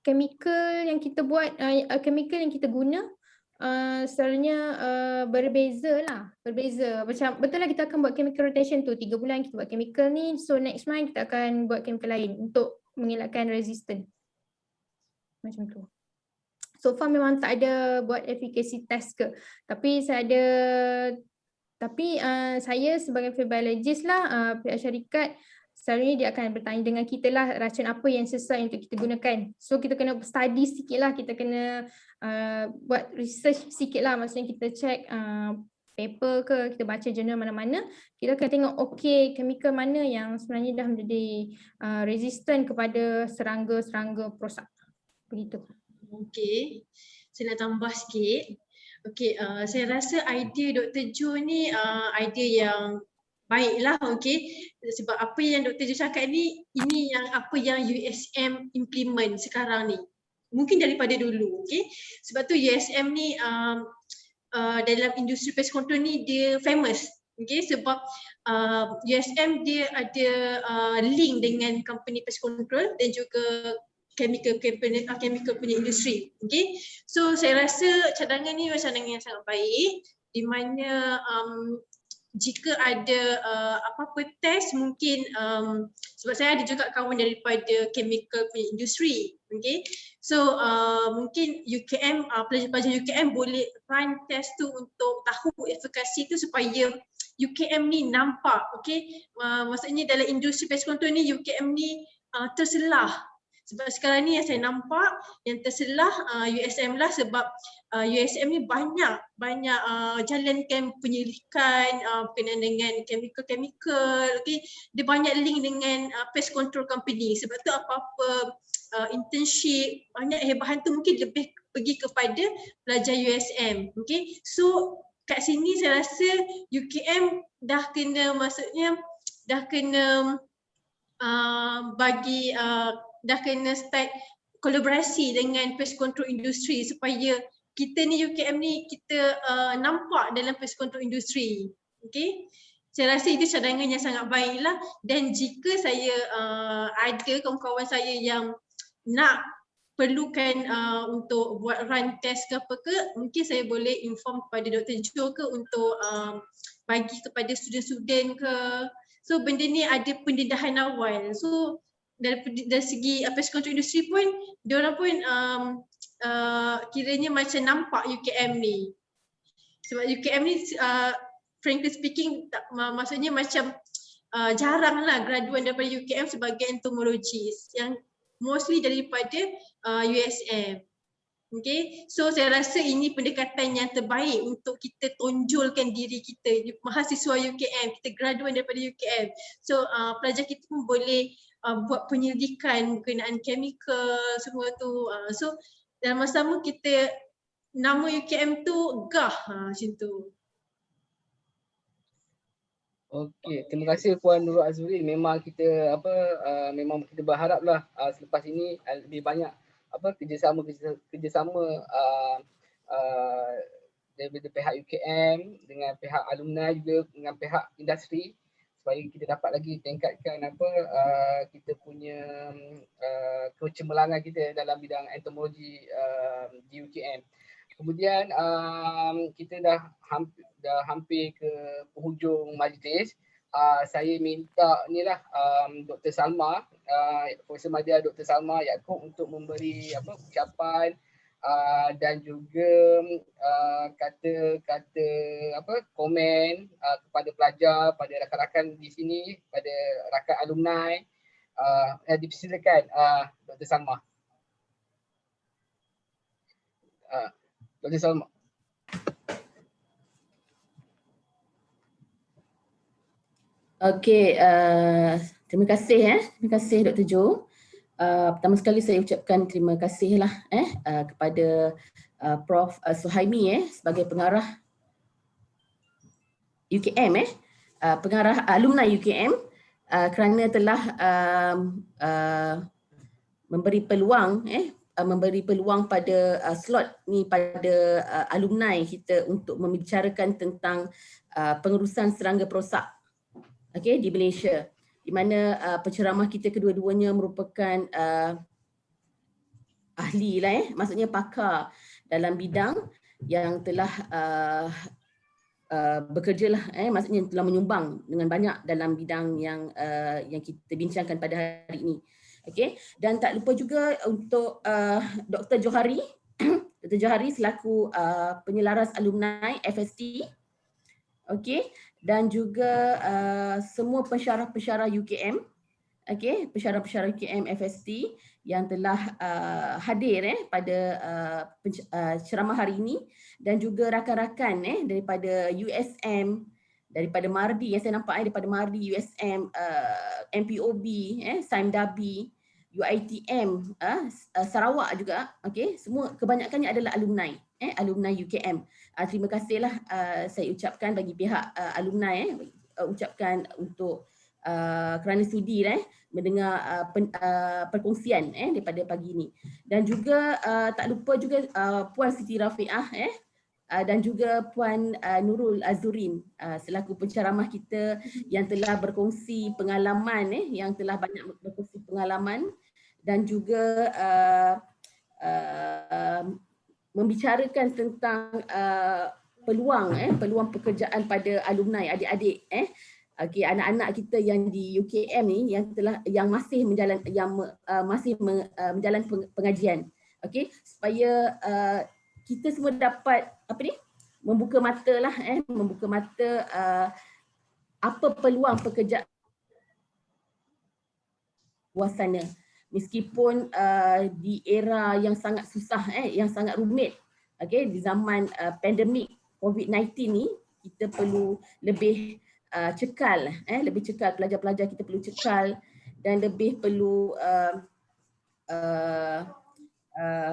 chemical yang kita buat, chemical yang kita guna selalunya berbeza lah. Berbeza. Macam betul lah kita akan buat chemical rotation tu. 3 bulan kita buat chemical ni, so next month kita akan buat chemical lain untuk mengelakkan resistant. Macam tu. So far memang tak ada buat efficacy test ke. Tapi saya sebagai field biologist lah, pihak syarikat selalunya dia akan bertanya dengan kita lah racun apa yang sesuai untuk kita gunakan. So kita kena study sikit lah, kita kena buat research sikit lah. Maksudnya kita check paper ke, kita baca jurnal mana-mana, kita akan tengok okey chemical mana yang sebenarnya dah menjadi resistant kepada serangga-serangga perosak. Begitu. Okey, saya nak tambah sikit. Okey, saya rasa idea Dr. Jo ni idea yang baiklah, okey. Sebab apa yang Dr. Jo cakap ni, ini yang apa yang USM implement sekarang ni. mungkin daripada dulu. Okay? Sebab tu USM ni dalam industri pest control ni dia famous. Okay? Sebab USM dia ada link dengan company pest control dan juga chemical punya industri. Okay? So saya rasa cadangan ni cadangan yang sangat baik, di mana jika ada apa-apa test mungkin sebab saya ada juga kawan daripada chemical punya industri, okay, so mungkin UKM pelajar-pelajar UKM boleh run test tu untuk tahu efikasi tu supaya UKM ni nampak, okay, maksudnya dalam industri pest control ni UKM ni terselah. Sebab sekarang ni yang saya nampak yang terselah USM lah, sebab USM ni banyak jalankan penyelidikan berkenaan dengan chemical, okay. Dia banyak link dengan pest control company. Sebab tu apa-apa internship, banyak bahan tu mungkin lebih pergi kepada pelajar USM, okay. So kat sini saya rasa UKM dah kena, maksudnya dah kena dah kena start kolaborasi dengan pest control industri supaya kita ni UKM ni kita nampak dalam pest control industri. Okay. Saya rasa itu cadangan yang sangat baiklah, dan jika saya ada kawan-kawan saya yang nak perlukan untuk buat run test ke apa ke, mungkin saya boleh inform kepada Dr. Jo ke untuk bagi kepada student-student ke. So benda ni ada pendedahan awal. So dari segi pest control industri pun diorang pun kiranya macam nampak UKM ni. Sebab UKM ni frankly speaking maksudnya macam jarang lah graduan daripada UKM sebagai entomologist, yang mostly daripada USM. Okay, so saya rasa ini pendekatan yang terbaik untuk kita tonjolkan diri kita, mahasiswa UKM, kita graduan daripada UKM. So pelajar kita pun boleh buat penyelidikan berkenaan chemical semua tu. So dalam masa sama kita nama UKM tu gah macam tu. Okey, terima kasih Puan Nurul Azuri. Memang kita memang kita berharaplah selepas ini lebih banyak kerjasama daripada pihak UKM dengan pihak alumni, juga dengan pihak industri, supaya kita dapat lagi tingkatkan kita punya kecemerlangan kita dalam bidang entomologi di UKM. Kemudian kita dah hampir ke penghujung majlis. Saya minta Dr. Salma, Profesor Madya Dr. Salma Yaakob untuk memberi ucapan dan juga kata-kata komen kepada pelajar, pada rakan-rakan di sini, pada rakan alumni. Dipersilakan Dr. Salma. Dr. Salma. Okey, terima kasih terima kasih Dr. Jo. Pertama sekali saya ucapkan terima kasihlah kepada Prof Suhaimi sebagai pengarah UKM pengarah alumni UKM kerana telah memberi peluang pada slot ni pada alumni kita untuk membicarakan tentang pengurusan serangga perosak di Malaysia, di mana penceramah kita kedua-duanya merupakan ahli lah maksudnya pakar dalam bidang yang telah bekerja lah maksudnya telah menyumbang dengan banyak dalam bidang yang kita bincangkan pada hari ini. Okey, dan tak lupa juga untuk Dr. Johari Dr. Johari selaku penyelaras alumni FST. Okey, dan juga semua pensyarah-pensyarah UKM, pensyarah-pensyarah UKM FST yang telah hadir pada ceramah hari ini, dan juga rakan-rakan daripada USM, daripada Mardi yang saya nampak daripada Mardi, USM, MPOB, SIMDABI, UiTM, Sarawak juga, semua kebanyakannya adalah alumni, alumni UKM. Terima kasihlah saya ucapkan bagi pihak alumni, ucapkan untuk kerana sudi mendengar perkongsian daripada pagi ini. Dan juga tak lupa juga Puan Siti Rafiah dan juga Puan Nurul Azurin selaku penceramah kita yang telah berkongsi pengalaman yang telah banyak berkongsi pengalaman dan juga membicarakan tentang peluang pekerjaan pada alumni, adik-adik anak-anak kita yang di UKM ni yang masih menjalankan pengajian. Okey, supaya kita semua dapat membuka mata apa peluang pekerjaan luar sana. Meskipun di era yang sangat susah, yang sangat rumit, di zaman pandemik COVID-19 ni, kita perlu lebih cekal, pelajar-pelajar kita perlu cekal dan lebih perlu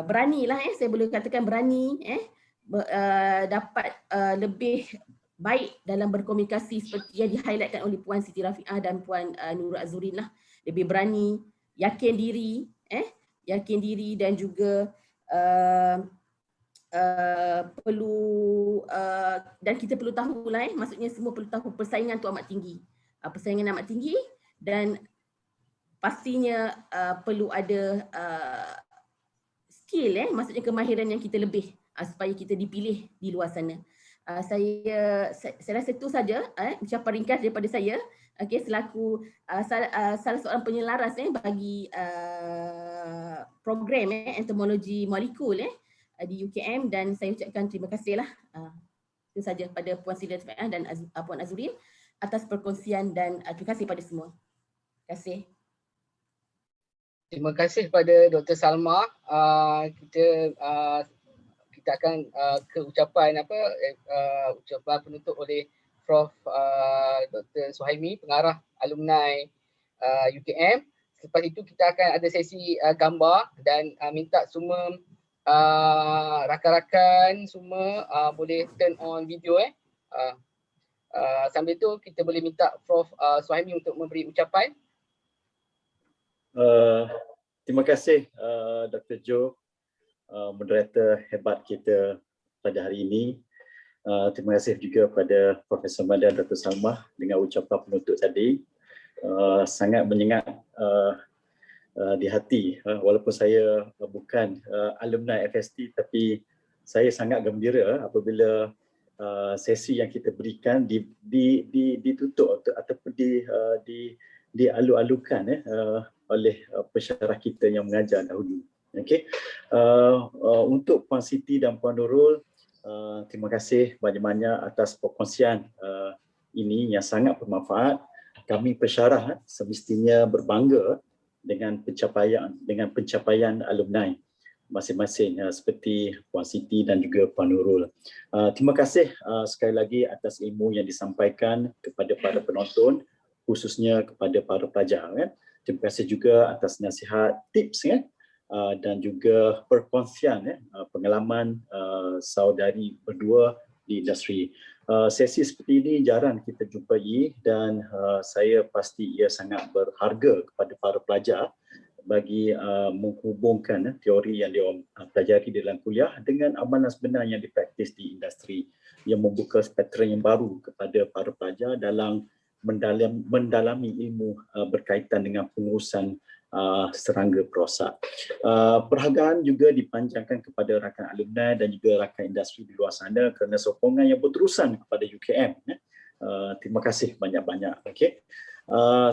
beranilah, saya boleh katakan berani, dapat lebih baik dalam berkomunikasi seperti yang di-highlightkan oleh Puan Siti Rafiah dan Puan Nurul Azurin lah. Lebih berani, yakin diri dan juga perlu dan kita perlu tahu lah, maksudnya semua perlu tahu persaingan tu amat tinggi. Persaingan amat tinggi dan pastinya perlu ada skill, maksudnya kemahiran yang kita lebih supaya kita dipilih di luar sana. Saya rasa itu saja ucapan ringkas daripada saya. Selaku salah seorang penyelaras bagi program entomologi molekul di UKM, dan saya ucapkan terima kasihlah. Itu saja pada Puan Siti Rafiah dan Puan Azurin atas perkongsian dan terima kasih pada semua. Terima kasih. Terima kasih kepada Dr. Salma. Kita akan ke ucapan ucapan penutup oleh Prof Dr. Suhaimi, pengarah alumni UKM. Selepas itu kita akan ada sesi gambar dan minta semua rakan-rakan semua boleh turn on video. Sambil itu kita boleh minta Prof Suhaimi untuk memberi ucapan. Terima kasih Dr. Jo, moderator hebat kita pada hari ini. Terima kasih juga kepada Profesor Mada, Dr. Salma dengan ucapan penutup tadi. Sangat menyengat di hati, walaupun saya bukan alumni FST, tapi saya sangat gembira apabila sesi yang kita berikan ditutup ataupun dialu-alukan oleh pensyarah kita yang mengajar dahulu. Okey, untuk Puan Siti dan Puan Nurul, terima kasih banyak-banyak atas perkongsian ini yang sangat bermanfaat. Kami pensyarah semestinya berbangga dengan pencapaian alumni masing-masing seperti Puan Siti dan juga Puan Nurul. Terima kasih sekali lagi atas ilmu yang disampaikan kepada para penonton, khususnya kepada para pelajar. Terima kasih juga atas nasihat, tips dan juga perkongsian pengalaman saudari berdua di industri. Sesi seperti ini jarang kita jumpai dan saya pasti ia sangat berharga kepada para pelajar bagi menghubungkan teori yang dia pelajari dalam kuliah dengan amalan sebenar yang dipraktis di industri, yang membuka spektrum yang baru kepada para pelajar dalam mendalami ilmu berkaitan dengan pengurusan serangga perosak. Perhargaan juga dipanjangkan kepada rakan alumni dan juga rakan industri di luar sana kerana sokongan yang berterusan kepada UKM. Terima kasih banyak-banyak. Okay.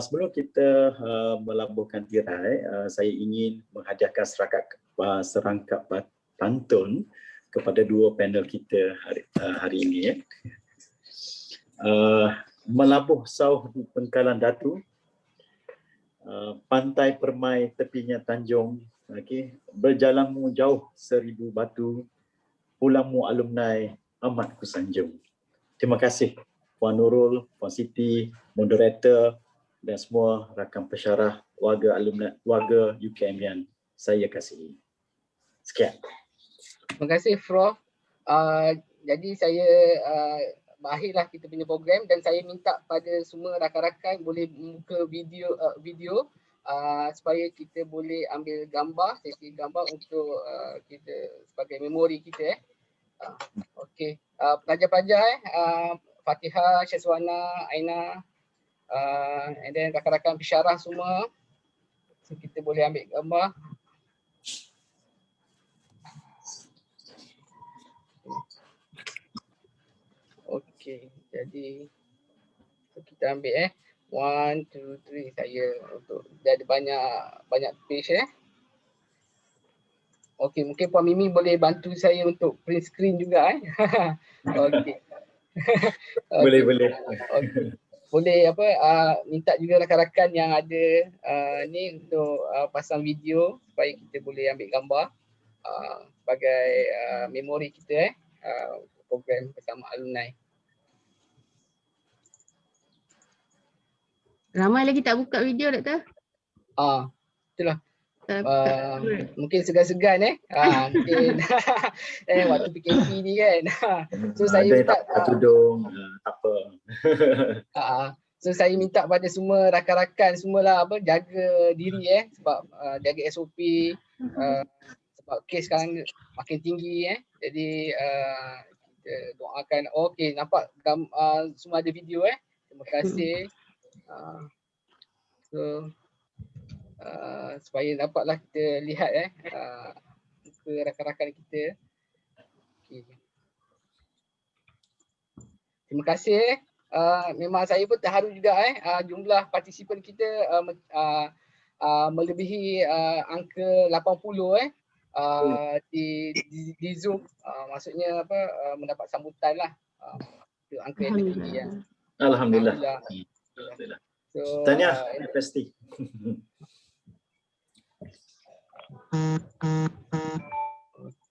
Sebelum kita melabuhkan tirai, saya ingin menghadiahkan serangkap pantun kepada dua panel kita hari ini. Melabuh sauh di Pengkalan Datu, pantai permai tepinya Tanjung, berjalanmu jauh 1000 batu, pulangmu alumni amat kusanjung. Terima kasih Puan Nurul, Puan Siti, moderator dan semua rakan pensyarah warga alumni, warga UKM yang saya kasihi. Sekian. Terima kasih Prof. Jadi saya akhirlah kita punya program, dan saya minta pada semua rakan-rakan boleh buka video supaya kita boleh ambil gambar, sesi gambar untuk kita sebagai memori kita. Okey, pelajar-pelajar Fatihah, Syazwana, Aina, and then rakan-rakan pensyarah semua, so kita boleh ambil gambar. Okey, jadi kita ambil 1, 2, 3 saya untuk dia ada banyak page Okey, mungkin Puan Mimi boleh bantu saya untuk print screen juga Okey. Boleh, boleh. Okey. Boleh minta juga rakan-rakan yang ada ni untuk pasang video supaya kita boleh ambil gambar sebagai memori kita program bersama alumni. Ramai lagi tak buka video, Doktor? Itulah. Mungkin segan-segan mungkin waktu PKP ni kan. So saya minta tudung, tak apa. So saya minta pada semua rakan-rakan semualah jaga diri sebab jaga SOP sebab kes sekarang makin tinggi Jadi kita doakan. Okey, nampak semua ada video Terima kasih. So supaya dapatlah kita lihat muka rakan-rakan kita. Okay. Terima kasih. Memang saya pun terharu juga jumlah partisipan kita melebihi angka 80 di Zoom. Maksudnya mendapat sambutan lah. Angka yang tinggi Alhamdulillah. So, Tahniah FST.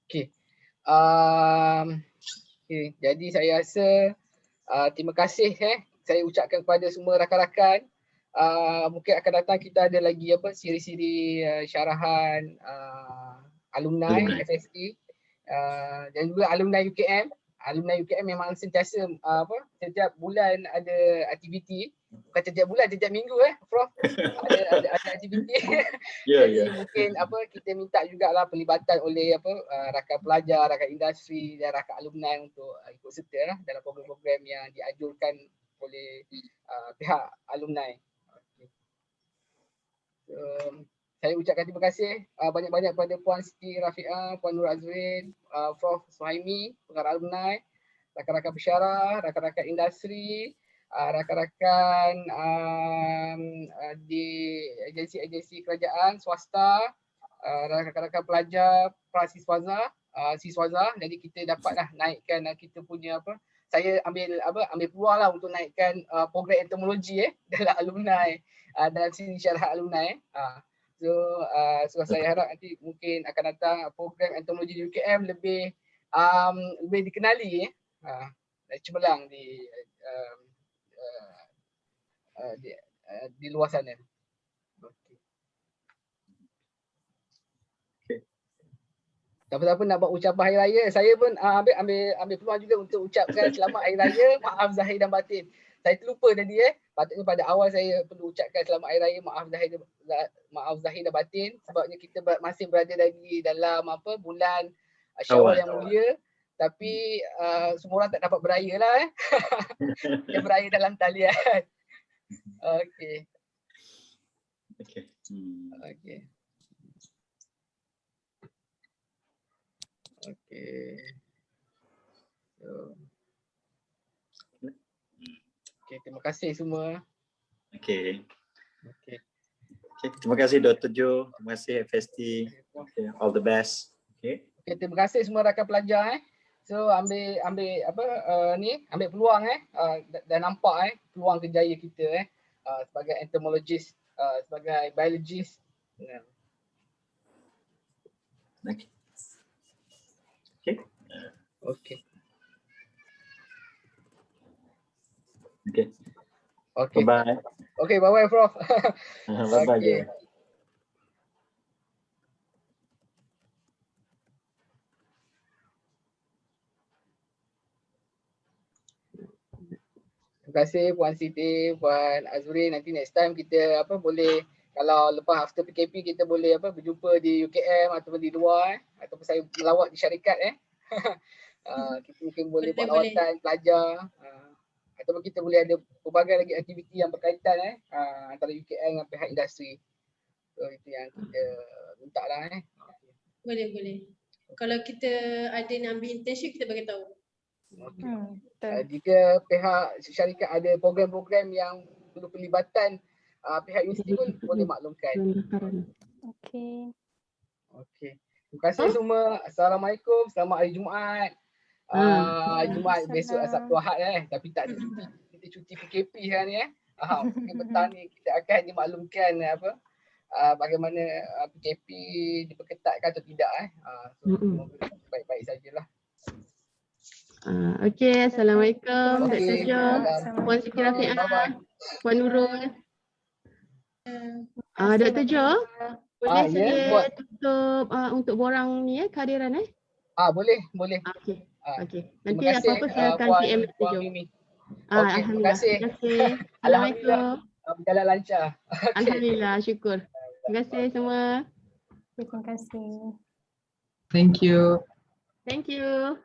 Okey. Jadi saya rasa terima kasih saya ucapkan kepada semua rakan-rakan. Mungkin akan datang kita ada lagi siri-siri syarahan alumni FST dan juga alumni UKM. Alumni UKM memang sentiasa setiap bulan ada aktiviti. Bukan setiap bulan, setiap minggu Prof. Ada aktiviti. Jadi mungkin kita minta jugalah pelibatan oleh rakan pelajar, rakan industri dan rakan alumni untuk ikut serta dalam program-program yang dianjurkan oleh pihak alumni. So, saya ucapkan terima kasih banyak-banyak kepada Puan Siti Rafiqah, Puan Nur Azrin, Prof Suhaimi, pengarah alumni, rakan-rakan pensyarah, rakan-rakan industri, rakan-rakan di agensi-agensi kerajaan, swasta, rakan-rakan pelajar, prasiswaza, siswaza. Jadi kita dapatlah naikkan kita punya saya ambil peluang lah untuk naikkan program entomologi dalam alumni, dalam sini syarah alumni. So saya harap nanti mungkin akan datang program entomologi di UKM lebih dikenali cemerlang di luar sana. Siapa-siapa nak buat ucapan Hari Raya, saya pun ambil peluang juga untuk ucapkan selamat Hari Raya, maaf zahir dan batin. Saya terlupa tadi patutnya pada awal saya perlu ucapkan selamat Hari Raya, maaf zahir dan batin sebabnya kita masih berada lagi dalam bulan Syawal yang mulia, tapi semua orang tak dapat beraya lah Kita beraya dalam talian. Okey. Okey. Okey. Okey, terima kasih semua. Okey. Terima kasih Dr. Jo, terima kasih FST. All the best. Okey, terima kasih semua rakan pelajar So ambil peluang dan nampak peluang kerjaya kita sebagai entomologist, sebagai biologist. Okey. Bye-bye. Okey, bye-bye Prof. Bye-bye. kasih Puan Siti, Puan Azurin. Nanti next time kita boleh kalau lepas after PKP kita boleh berjumpa di UKM ataupun di luar ataupun saya melawat di syarikat kita mungkin boleh buat lawatan pelajar ataupun kita boleh ada pelbagai lagi aktiviti yang berkaitan antara UKM dengan pihak industri. So itu yang kita minta lah. Boleh. Kalau kita ada nak ambil internship kita bagi tahu. Jika pihak syarikat ada program-program yang perlu pelibatan pihak universiti pun boleh maklumkan. Okey. Terima kasih semua. Assalamualaikum. Selamat hari Jumaat. Jumaat besok Sabtu Ahad tapi tak ada cuti. Kita cuti PKP sekarang ni mungkin petang ni kita akan dimaklumkan bagaimana PKP diperketatkan atau tidak semoga baik-baik sajalah. Okey, Assalamualaikum Dr. Okey, Jo, Puan Siti Rafiqah, Puan Nurul. Dr. Jo, boleh saya tutup untuk borang ni kehadiran Boleh. Okey. Nanti Terima kasih, apa-apa silakan PM Dr. Jo. Terima kasih. Assalamualaikum. Berjalan lancar. Alhamdulillah, syukur. Terima kasih semua. Terima kasih. Thank you. Thank you.